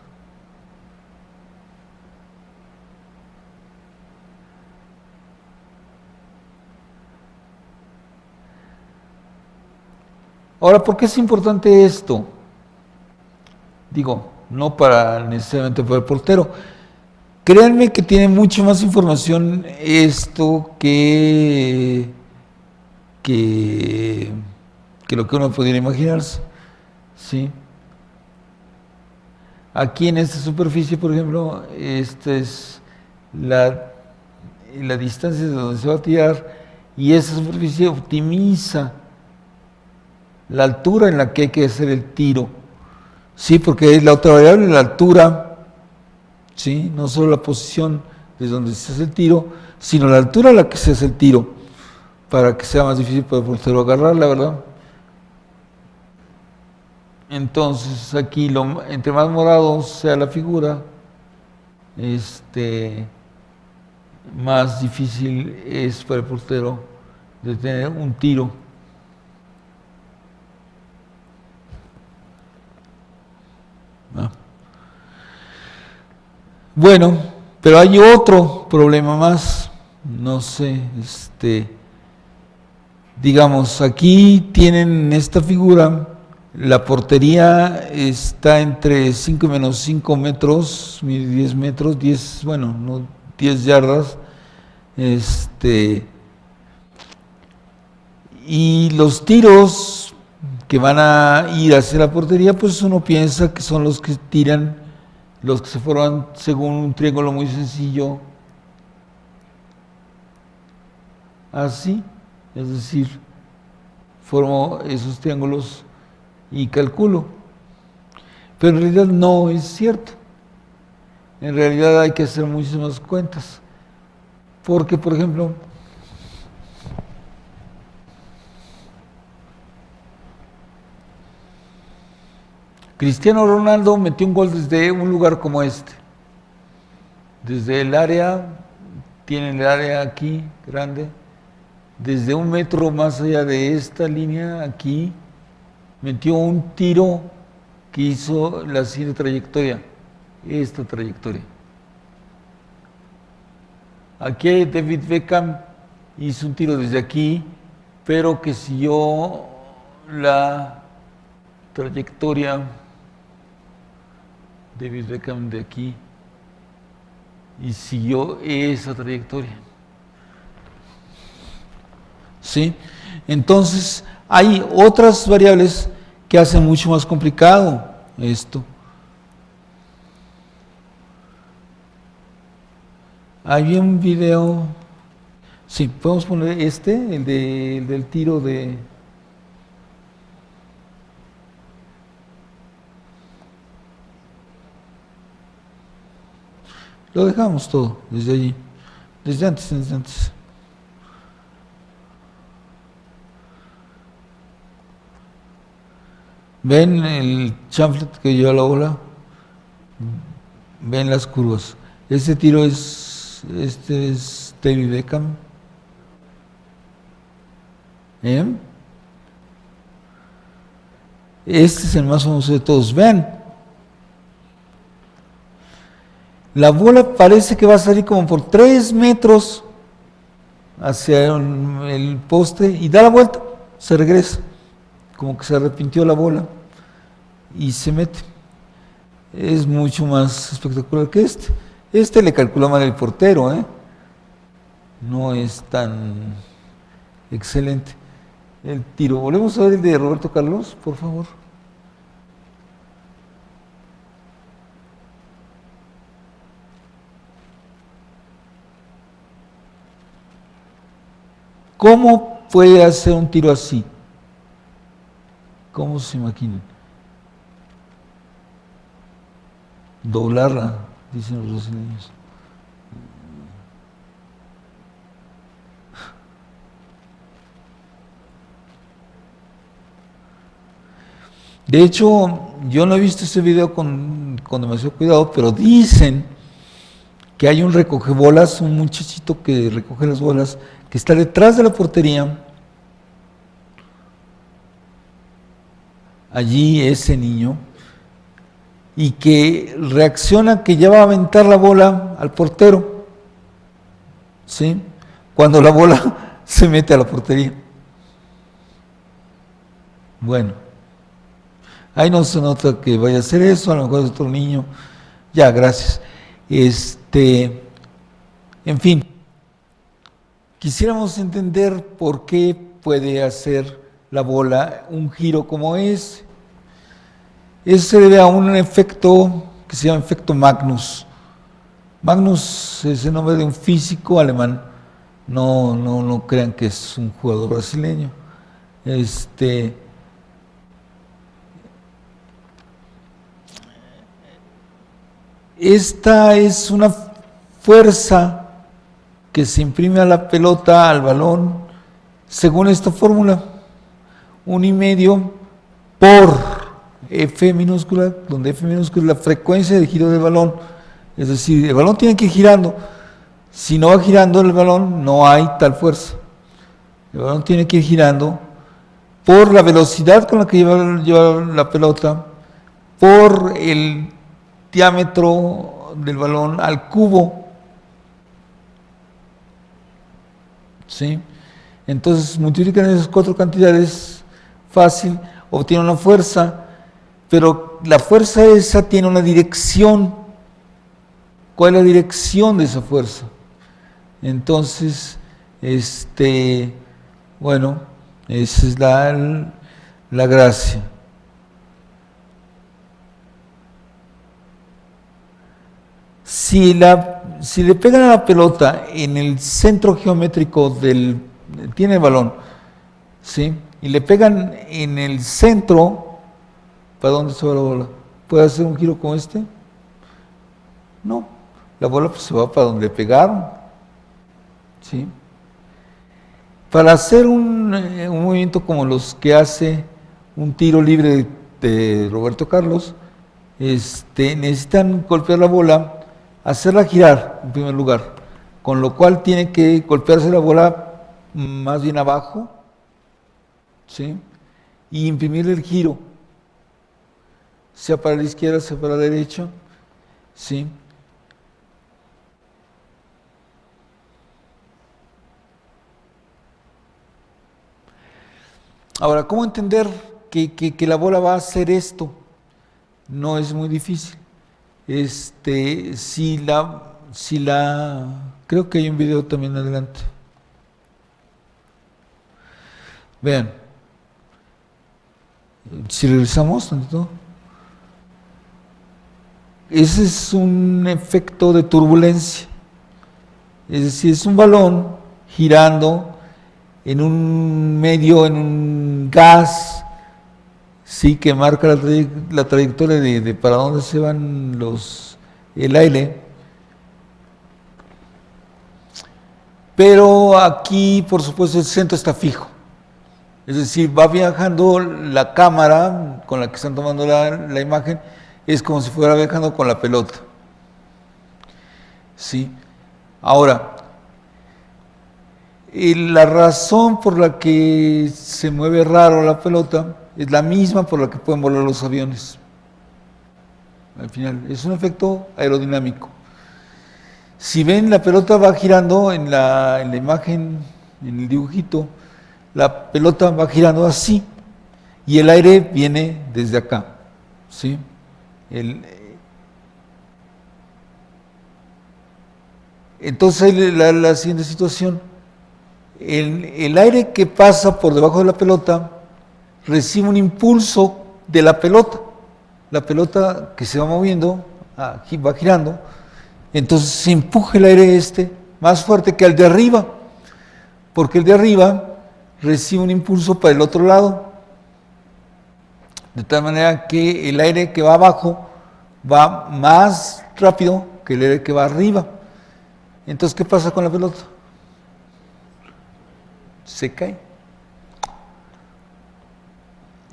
Ahora, ¿por qué es importante esto? Digo, no para necesariamente para el portero. Créanme que tiene mucho más información esto que lo que uno pudiera imaginarse. ¿Sí? Aquí en esta superficie, por ejemplo, esta es la distancia de donde se va a tirar, y esa superficie optimiza la altura en la que hay que hacer el tiro. Sí, porque la otra variable, la altura, ¿sí? No solo la posición, desde donde se hace el tiro, sino la altura a la que se hace el tiro, para que sea más difícil para el portero agarrarla, ¿verdad? Entonces aquí, entre más morado sea la figura, más difícil es para el portero detener un tiro. Bueno, pero hay otro problema más, no sé, digamos, aquí tienen esta figura, la portería está entre 5 menos 5 metros, 10 metros, 10, bueno, no, 10 yardas, y los tiros que van a ir hacia la portería, pues uno piensa que son los que tiran, los que se forman según un triángulo muy sencillo, así, es decir, formo esos triángulos y calculo. Pero en realidad no es cierto. En realidad hay que hacer muchísimas cuentas. Porque, por ejemplo, Cristiano Ronaldo metió un gol desde un lugar como este. Desde el área, tienen el área aquí, grande, desde 1 metro más allá de esta línea, aquí, metió un tiro que hizo la siguiente trayectoria, esta trayectoria. Aquí David Beckham hizo un tiro desde aquí, pero que siguió la trayectoria, David Beckham de aquí, y siguió esa trayectoria. ¿Sí? Entonces, hay otras variables que hacen mucho más complicado esto. Hay un video, sí, podemos poner el del tiro de... Lo dejamos todo desde allí, desde antes. ¿Ven el chanflet que lleva la bola? ¿Ven las curvas? Este tiro es David Beckham. Este es el más famoso de todos. Vean. La bola parece que va a salir como por 3 metros hacia el poste y da la vuelta, se regresa, como que se arrepintió la bola y se mete. Es mucho más espectacular que este. Este le calculó mal el portero, no es tan excelente. El tiro. Volvemos a ver el de Roberto Carlos, por favor. ¿Cómo puede hacer un tiro así? ¿Cómo se imaginan? Doblarla, dicen los brasileños. De hecho, yo no he visto este video con demasiado cuidado, pero dicen que hay un recogebolas, un muchachito que recoge las bolas, que está detrás de la portería. Allí ese niño, y que reacciona que ya va a aventar la bola al portero, ¿sí? Cuando la bola se mete a la portería. Bueno, ahí no se nota que vaya a hacer eso, a lo mejor es otro niño. Ya, gracias. En fin, quisiéramos entender por qué puede hacer la bola un giro como ese. Eso se debe a un efecto que se llama efecto Magnus. Magnus es el nombre de un físico alemán. No crean que es un jugador brasileño. Esta es una fuerza que se imprime a la pelota, al balón, según esta fórmula, 1,5 por F minúscula, donde F minúscula es la frecuencia de giro del balón. Es decir, el balón tiene que ir girando. Si no va girando el balón, no hay tal fuerza. El balón tiene que ir girando por la velocidad con la que lleva la pelota, por el diámetro del balón al cubo. ¿Sí? Entonces multiplican esas 4 cantidades fácil, obtienen una fuerza, pero la fuerza esa tiene una dirección. ¿Cuál es la dirección de esa fuerza? Entonces, bueno, esa es la gracia. Si le pegan a la pelota en el centro geométrico tiene el balón, ¿sí? Y le pegan en el centro, ¿para dónde se va la bola? ¿Puede hacer un giro como este? No, la bola pues se va para donde le pegaron, ¿sí? Para hacer un movimiento como los que hace un tiro libre de Roberto Carlos, necesitan golpear la bola, hacerla girar en primer lugar, con lo cual tiene que golpearse la bola más bien abajo, ¿sí? Y imprimir el giro, sea para la izquierda, sea para la derecha, ¿sí? Ahora, ¿cómo entender que la bola va a hacer esto? No es muy difícil. Creo que hay un video también adelante. Vean. Si regresamos tantito. Ese es un efecto de turbulencia. Es decir, es un balón girando en un medio, en un gas, sí, que marca la trayectoria de para dónde se van el aire. Pero aquí, por supuesto, el centro está fijo. Es decir, va viajando la cámara con la que están tomando la imagen, es como si fuera viajando con la pelota. ¿Sí? Ahora, la razón por la que se mueve raro la pelota es la misma por la que pueden volar los aviones. Al final, es un efecto aerodinámico. Si ven, la pelota va girando en la imagen, en el dibujito, la pelota va girando así y el aire viene desde acá, ¿sí? Entonces hay la siguiente situación. El aire que pasa por debajo de la pelota recibe un impulso de la pelota que se va moviendo, va girando, entonces se empuja el aire más fuerte que el de arriba, porque el de arriba recibe un impulso para el otro lado, de tal manera que el aire que va abajo va más rápido que el aire que va arriba. Entonces, ¿qué pasa con la pelota? Se cae.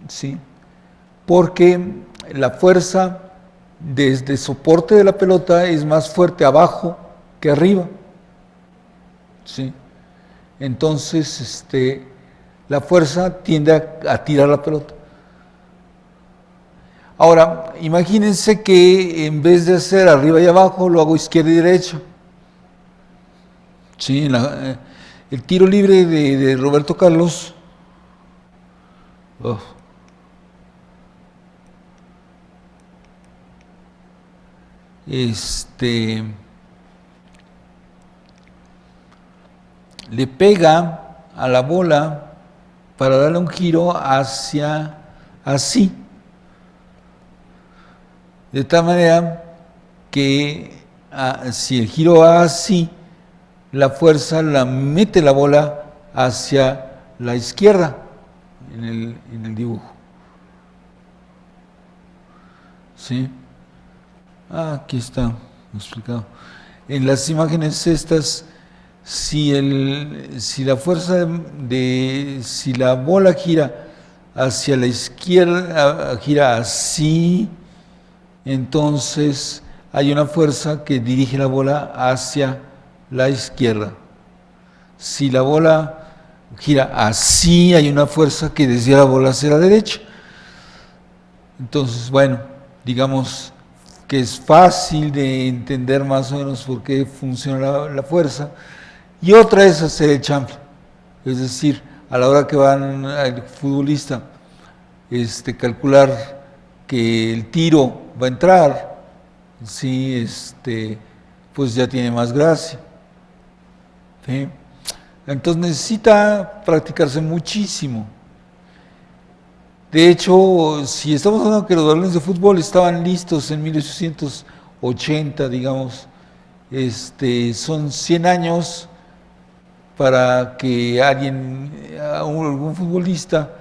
Sí, porque la fuerza desde el soporte de la pelota es más fuerte abajo que arriba. Sí. Entonces, la fuerza tiende a tirar la pelota. Ahora, imagínense que en vez de hacer arriba y abajo, lo hago izquierda y derecha. Sí, el tiro libre de Roberto Carlos. Le pega a la bola para darle un giro hacia así, de tal manera que si el giro va así, la fuerza la mete la bola hacia la izquierda en el dibujo. ¿Sí? Aquí está explicado. en las imágenes estas, si la fuerza si la bola gira hacia la izquierda, gira así, entonces hay una fuerza que dirige la bola hacia la izquierda. Si la bola gira así, hay una fuerza que desvía la bola hacia la derecha. Entonces, bueno, digamos que es fácil de entender más o menos por qué funciona la fuerza. Y otra es hacer el chanfle, es decir, a la hora que van el futbolista calcular que el tiro va a entrar, sí, pues ya tiene más gracia. ¿Sí? Entonces necesita practicarse muchísimo. De hecho, si estamos hablando que los balones de fútbol estaban listos en 1880, digamos, son 100 años para que algún futbolista,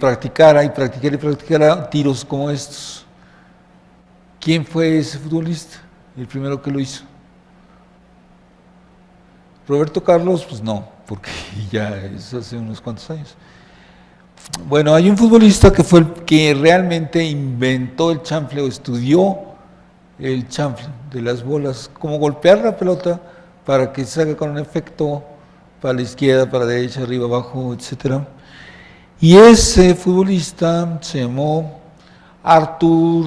practicara tiros como estos. ¿Quién fue ese futbolista? El primero que lo hizo. Roberto Carlos, pues no, porque ya es hace unos cuantos años. Bueno, hay un futbolista que fue el que realmente inventó el chanfle o estudió el chanfle de las bolas, cómo golpear la pelota para que salga con un efecto para la izquierda, para la derecha, arriba, abajo, etcétera. Y ese futbolista se llamó Arthur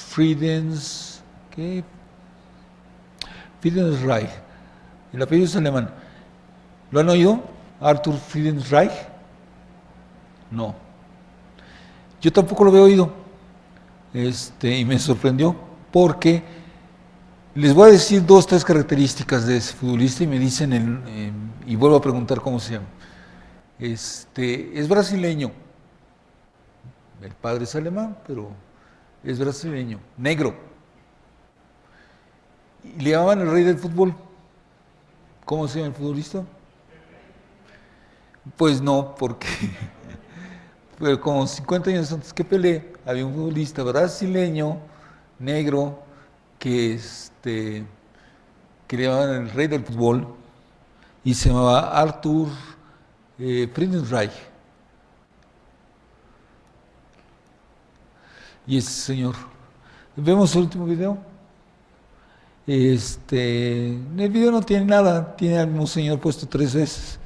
Friedensreich. El apellido es alemán. ¿Lo han oído? Arthur Friedensreich. No. Yo tampoco lo había oído. Y me sorprendió porque les voy a decir 2, 3 características de ese futbolista y me dicen, y vuelvo a preguntar cómo se llama. Es brasileño. El padre es alemán, pero es brasileño. Negro. Y le llamaban el rey del fútbol. ¿Cómo se llama el futbolista? Pues no, porque pero como 50 años antes que Pelé, había un futbolista brasileño, negro, que le llamaban el rey del fútbol, y se llamaba Arthur Friedensreich. Y ese señor. ¿Vemos el último video? El video no tiene nada, tiene al mismo señor puesto 3 veces.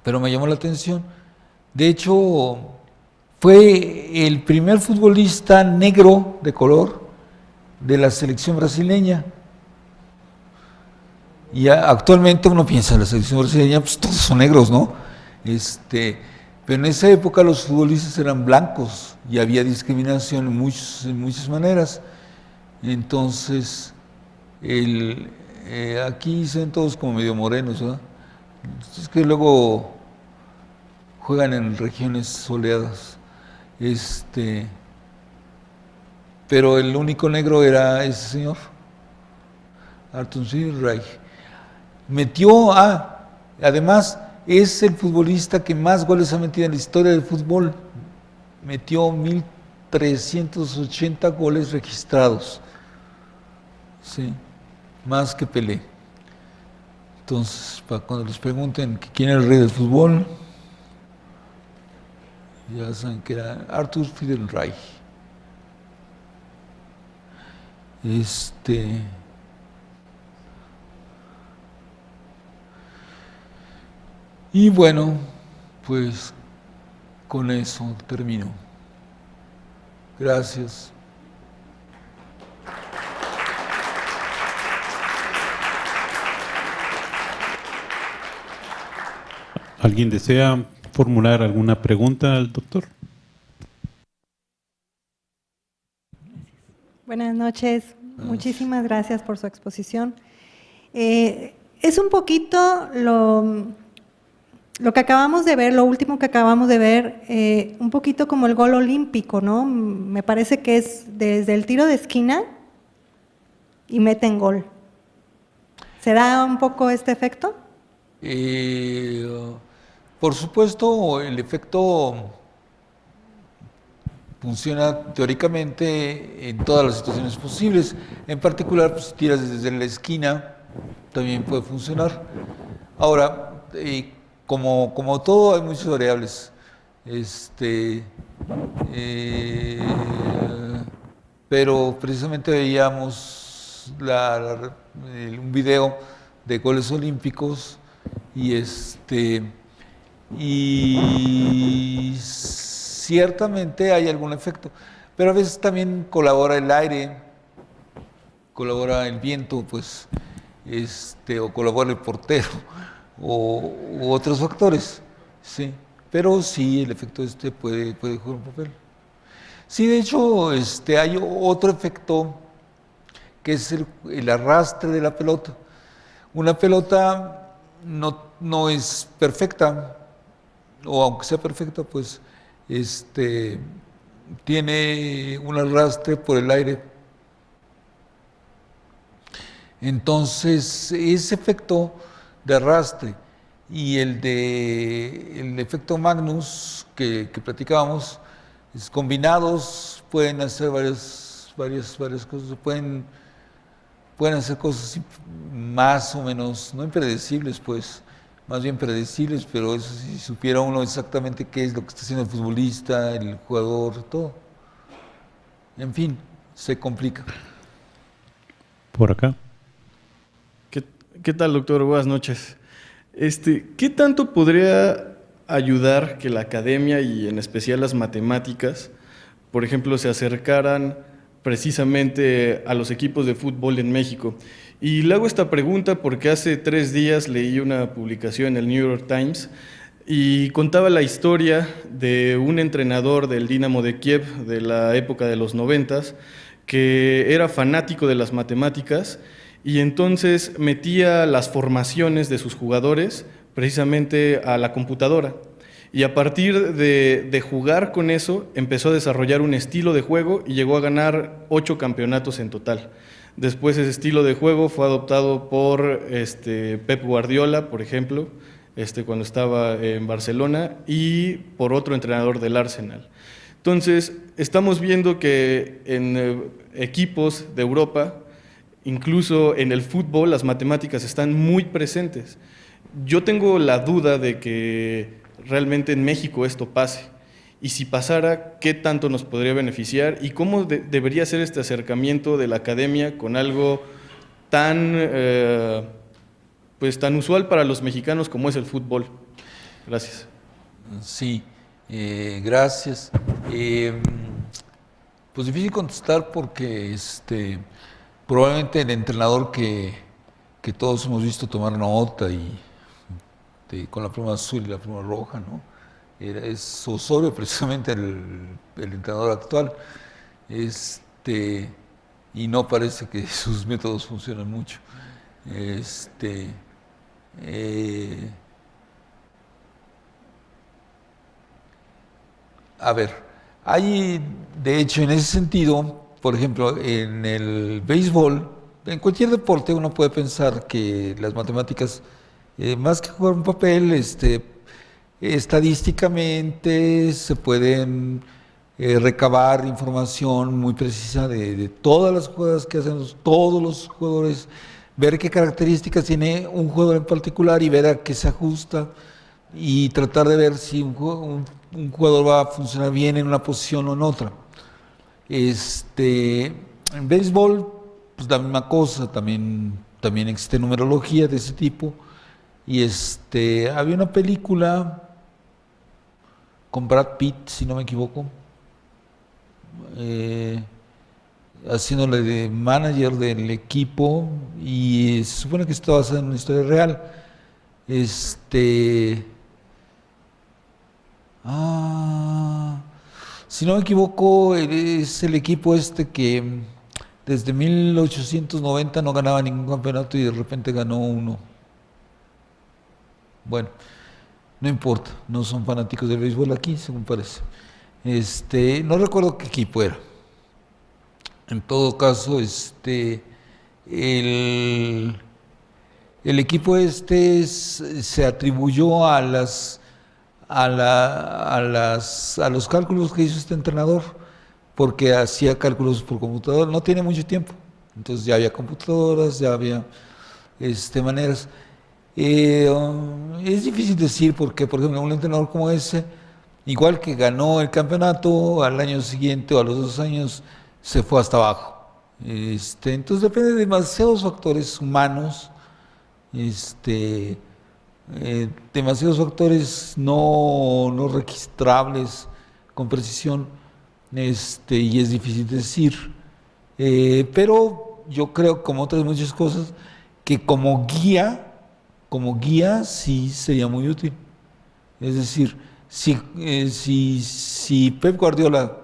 Pero me llamó la atención. De hecho, fue el primer futbolista negro de color de la selección brasileña. Y actualmente uno piensa en la selección brasileña, pues todos son negros, ¿no? Pero en esa época los futbolistas eran blancos y había discriminación en muchas maneras. Entonces, aquí se ven todos como medio morenos, ¿verdad? Es que luego juegan en regiones soleadas. Pero el único negro era ese señor, Arthur Friedensreich. Además, es el futbolista que más goles ha metido en la historia del fútbol. Metió 1.380 goles registrados. Sí, más que Pelé. Entonces, para cuando les pregunten quién es el rey del fútbol, ya saben que era Arthur Friedensreich. Y bueno, pues con eso termino. Gracias. ¿Alguien desea formular alguna pregunta al doctor? Buenas noches, muchísimas gracias por su exposición. Es un poquito lo que acabamos de ver, lo último que acabamos de ver, un poquito como el gol olímpico, ¿no? Me parece que es desde el tiro de esquina y meten gol. ¿Se da un poco este efecto? Por supuesto, el efecto funciona teóricamente en todas las situaciones posibles. En particular, pues, si tiras desde la esquina, también puede funcionar. Ahora, como todo, hay muchas variables. Eh, pero precisamente veíamos un video de goles olímpicos y ciertamente hay algún efecto, pero a veces también colabora el aire, colabora el viento, pues, o colabora el portero, u otros factores, sí. Pero sí, el efecto puede jugar un papel. Sí, de hecho, hay otro efecto que es el arrastre de la pelota. Una pelota no es perfecta, o aunque sea perfecta, pues tiene un arrastre por el aire. Entonces, ese efecto de arrastre y el efecto Magnus que platicábamos, combinados pueden hacer varias cosas, pueden hacer cosas más o menos, no impredecibles, pues, más bien predecibles, pero eso si supiera uno exactamente qué es lo que está haciendo el futbolista, el jugador, todo. En fin, se complica. Por acá. ¿Qué tal, doctor? Buenas noches. ¿Qué tanto podría ayudar que la academia y en especial las matemáticas, por ejemplo, se acercaran precisamente a los equipos de fútbol en México? Y le hago esta pregunta porque hace 3 días leí una publicación en el New York Times y contaba la historia de un entrenador del Dinamo de Kiev de la época de los 90s que era fanático de las matemáticas y entonces metía las formaciones de sus jugadores precisamente a la computadora. Y a partir de jugar con eso, empezó a desarrollar un estilo de juego y llegó a ganar 8 campeonatos en total. Después ese estilo de juego fue adoptado por Pep Guardiola, por ejemplo, cuando estaba en Barcelona, y por otro entrenador del Arsenal. Entonces, estamos viendo que en equipos de Europa, incluso en el fútbol, las matemáticas están muy presentes. Yo tengo la duda de que realmente en México esto pase. Y si pasara, ¿qué tanto nos podría beneficiar? ¿Y cómo debería ser este acercamiento de la academia con algo tan, tan usual para los mexicanos como es el fútbol? Gracias. Sí, gracias. Pues difícil contestar porque probablemente el entrenador que todos hemos visto tomar nota con la pluma azul y la pluma roja, ¿no? Es Osorio, precisamente el entrenador actual, y no parece que sus métodos funcionan mucho. A ver, hay, de hecho, en ese sentido, por ejemplo, en el béisbol, en cualquier deporte uno puede pensar que las matemáticas, más que jugar un papel, estadísticamente se pueden recabar información muy precisa de todas las jugadas que hacen todos los jugadores, ver qué características tiene un jugador en particular y ver a qué se ajusta y tratar de ver si un jugador va a funcionar bien en una posición o en otra. En béisbol, pues la misma cosa, también existe numerología de ese tipo. Y había una película con Brad Pitt, si no me equivoco, haciéndole de manager del equipo, y se supone que esto basado en una historia real. Si no me equivoco, es el equipo que desde 1890 no ganaba ningún campeonato y de repente ganó uno. Bueno, no importa, no son fanáticos del béisbol aquí, según parece. No recuerdo qué equipo era. En todo caso, el equipo se atribuyó a los cálculos que hizo este entrenador porque hacía cálculos por computadora, no tiene mucho tiempo, entonces ya había computadoras, ya había maneras. Es difícil decir porque, por ejemplo, un entrenador como ese, igual que ganó el campeonato, al año siguiente o a los 2 años se fue hasta abajo. Entonces depende de demasiados factores humanos, demasiados factores no registrables con precisión, y es difícil decir. Pero yo creo, como otras muchas cosas, que como guía sí sería muy útil. Es decir, si Pep Guardiola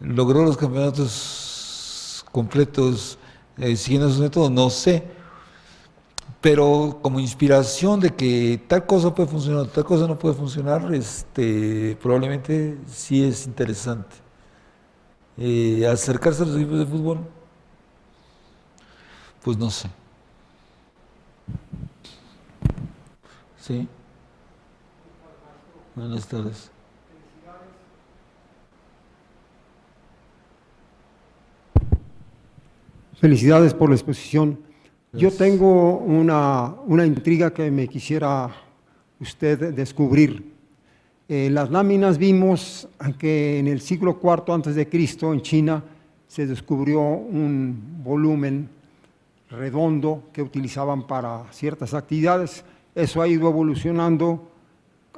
logró los campeonatos completos siguiendo sus métodos, no sé, pero como inspiración de que tal cosa puede funcionar, tal cosa no puede funcionar, probablemente sí es interesante. Acercarse a los equipos de fútbol, pues no sé. Sí. Buenas tardes. Felicidades por la exposición. Yo Gracias. tengo una intriga que me quisiera usted descubrir. Las láminas vimos que en el siglo IV antes de Cristo en China se descubrió un volumen redondo que utilizaban para ciertas actividades. Eso ha ido evolucionando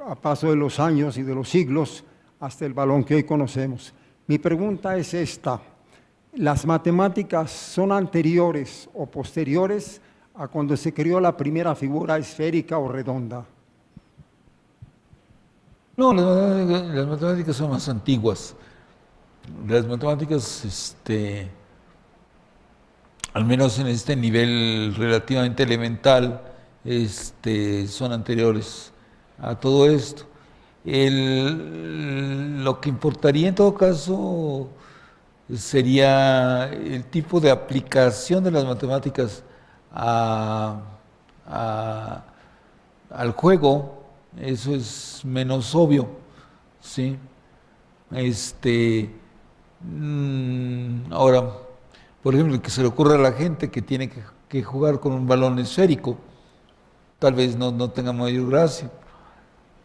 a paso de los años y de los siglos hasta el balón que hoy conocemos. Mi pregunta es esta: ¿las matemáticas son anteriores o posteriores a cuando se creó la primera figura esférica o redonda? No, las matemáticas son más antiguas. Las matemáticas, al menos en este nivel relativamente elemental, son anteriores a todo esto. Lo que importaría en todo caso sería el tipo de aplicación de las matemáticas al juego. Eso es menos obvio, ¿sí? Ahora, por ejemplo, que se le ocurra a la gente que tiene que jugar con un balón esférico, tal vez no tenga mayor gracia.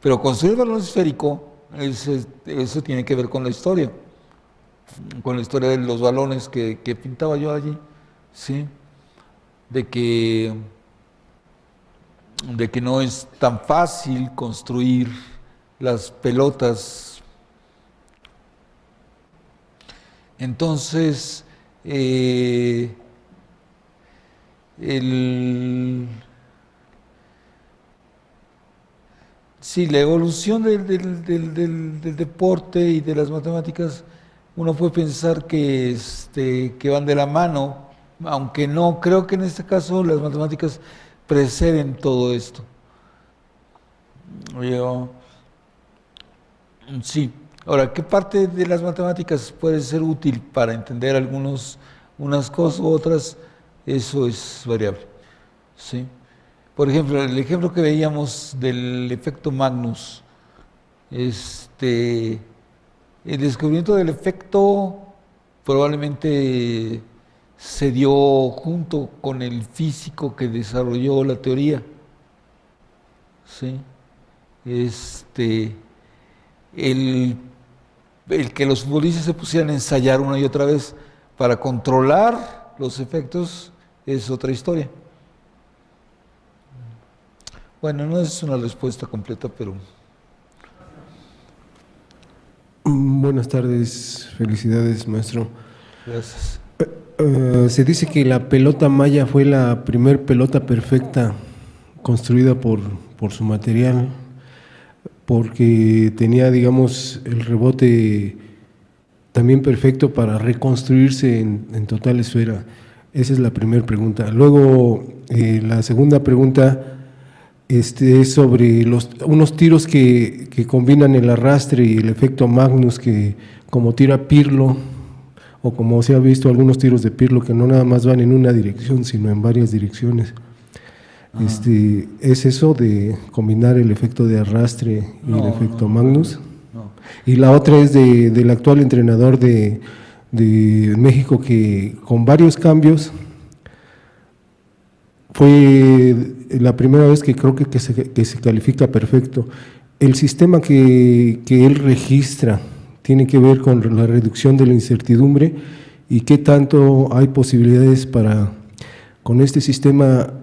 Pero construir el balón esférico, eso tiene que ver con la historia de los balones que pintaba yo allí, ¿sí? De que no es tan fácil construir las pelotas. Entonces, sí, la evolución del deporte y de las matemáticas, uno puede pensar que van de la mano, aunque no, creo que en este caso las matemáticas preceden todo esto. Sí. Ahora, ¿qué parte de las matemáticas puede ser útil para entender unas cosas u otras? Eso es variable, ¿sí? Por ejemplo, el ejemplo que veíamos del efecto Magnus, el descubrimiento del efecto probablemente se dio junto con el físico que desarrolló la teoría, ¿sí? El que los futbolistas se pusieran a ensayar una y otra vez para controlar los efectos es otra historia. Bueno, no es una respuesta completa, pero... Buenas tardes, felicidades, maestro. Gracias. Se dice que la pelota maya fue la primer pelota perfecta construida por su material, porque tenía, digamos, el rebote también perfecto para reconstruirse en total esfera. Esa es la primera pregunta. Luego, la segunda pregunta es sobre unos tiros que combinan el arrastre y el efecto Magnus, que como tira Pirlo, o como se ha visto algunos tiros de Pirlo que no nada más van en una dirección, sino en varias direcciones. ¿Es eso de combinar el efecto de arrastre y el efecto Magnus? No. Y la otra es del actual entrenador de de México que con varios cambios fue la primera vez que creo que se califica perfecto. El sistema que él registra tiene que ver con la reducción de la incertidumbre y qué tanto hay posibilidades para, con este sistema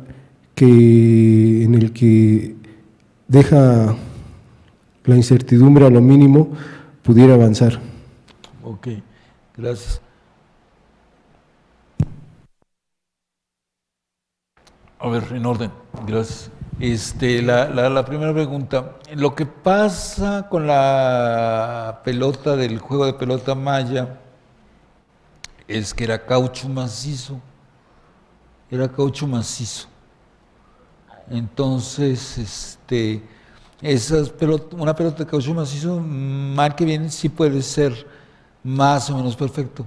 en el que deja la incertidumbre a lo mínimo, pudiera avanzar. Ok, gracias. A ver, en orden, gracias. La primera pregunta, lo que pasa con la pelota del juego de pelota maya es que era caucho macizo, Entonces, una pelota de caucho macizo, mal que bien, sí puede ser más o menos perfecto.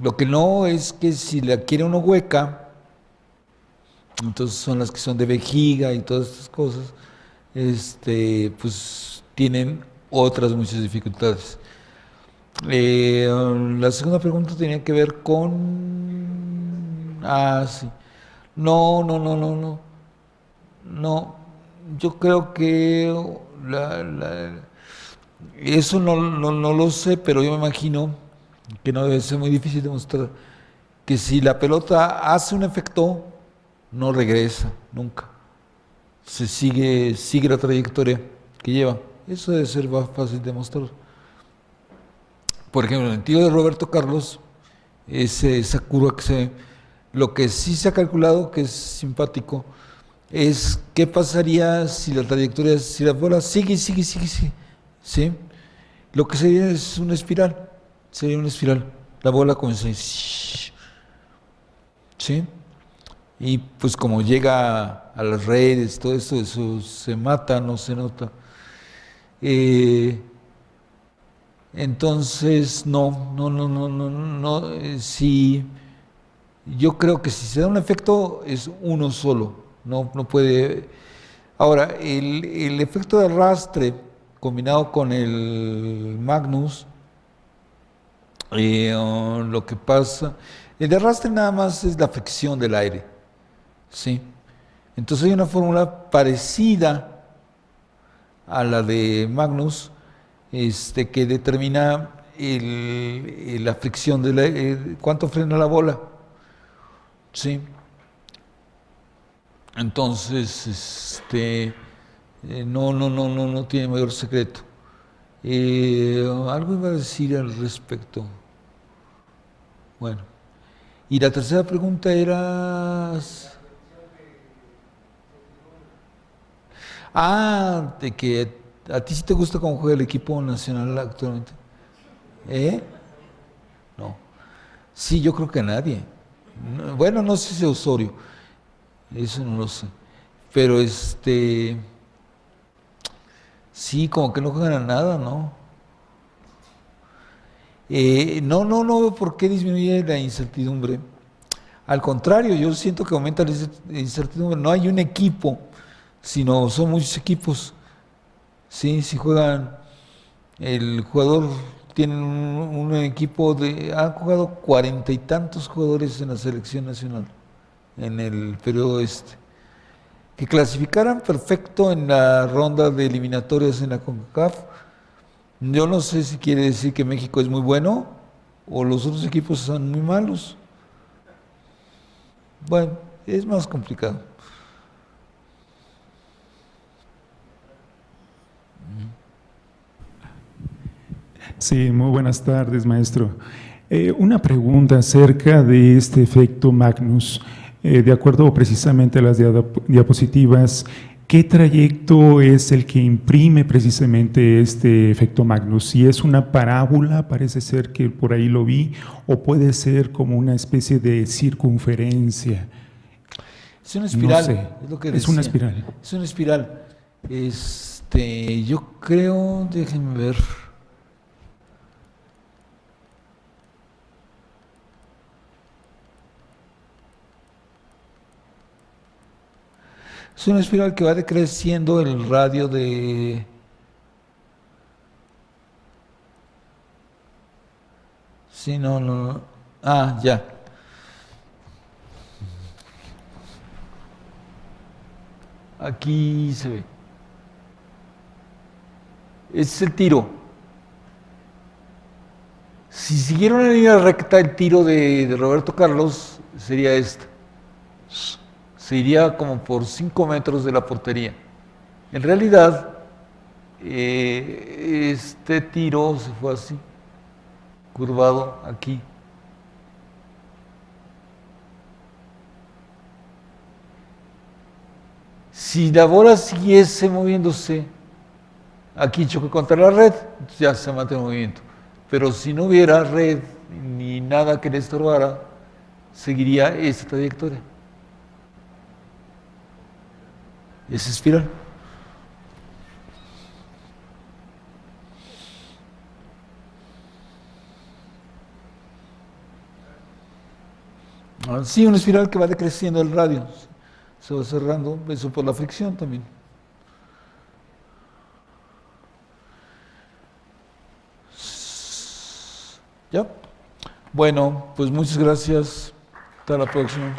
Lo que no es que si la quiere uno hueca, entonces son las que son de vejiga y todas estas cosas, pues tienen otras muchas dificultades. La segunda pregunta tenía que ver con... sí. No, yo creo que eso no lo sé, pero yo me imagino que no debe ser muy difícil demostrar que si la pelota hace un efecto, no regresa nunca. Sigue la trayectoria que lleva. Eso debe ser más fácil de demostrar. Por ejemplo, en el tiro de Roberto Carlos, esa curva que se ve, lo que sí se ha calculado, que es simpático, es qué pasaría si la trayectoria, si la bola sigue, ¿sí? Lo que sería es una espiral, la bola comienza a ir, ¿sí? Y pues como llega a las redes, todo esto, eso se mata, no se nota. Entonces, si yo creo que si se da un efecto es uno solo, no puede. Ahora, el efecto de arrastre combinado con el Magnus, lo que pasa, el de arrastre nada más es la fricción del aire, ¿sí? Entonces hay una fórmula parecida a la de Magnus, que determina la fricción del aire, cuánto frena la bola, ¿sí? Entonces, no tiene mayor secreto. Algo iba a decir al respecto. Bueno, y la tercera pregunta era... de que a ti sí te gusta cómo juega el equipo nacional actualmente. No. Sí, yo creo que a nadie. Bueno, no sé si Osorio. Eso no lo sé. Pero sí, como que no juegan a nada, ¿no? No veo por qué disminuye la incertidumbre. Al contrario, yo siento que aumenta la incertidumbre. No hay un equipo, sino son muchos equipos. Sí, si juegan, el jugador tiene un equipo han jugado 40 y tantos jugadores en la selección nacional en el periodo que clasificaran perfecto en la ronda de eliminatorias en la CONCACAF. Yo no sé si quiere decir que México es muy bueno o los otros equipos son muy malos. Bueno, es más complicado. Sí, muy buenas tardes, maestro. Una pregunta acerca de este efecto Magnus. De acuerdo precisamente a las diapositivas, ¿qué trayecto es el que imprime precisamente este efecto Magnus? Si es una parábola, parece ser que por ahí lo vi, o puede ser como una especie de circunferencia. Es una espiral, no sé. Es lo que Es decía. una espiral. Es una espiral. Yo creo, déjenme ver. Es una espiral que va decreciendo el radio de... Sí, no. Ah, ya. Aquí se ve. Este es el tiro. Si siguiera una línea recta, el tiro de Roberto Carlos sería este. Se iría como por 5 metros de la portería. En realidad, este tiro se fue así, curvado aquí. Si la bola siguiese moviéndose, aquí choque contra la red, ya se mata el movimiento. Pero si no hubiera red ni nada que le estorbara, seguiría esta trayectoria. Esa espiral. Sí, una espiral que va decreciendo el radio. Se va cerrando, eso por la fricción también. ¿Ya? Bueno, pues muchas gracias. Hasta la próxima.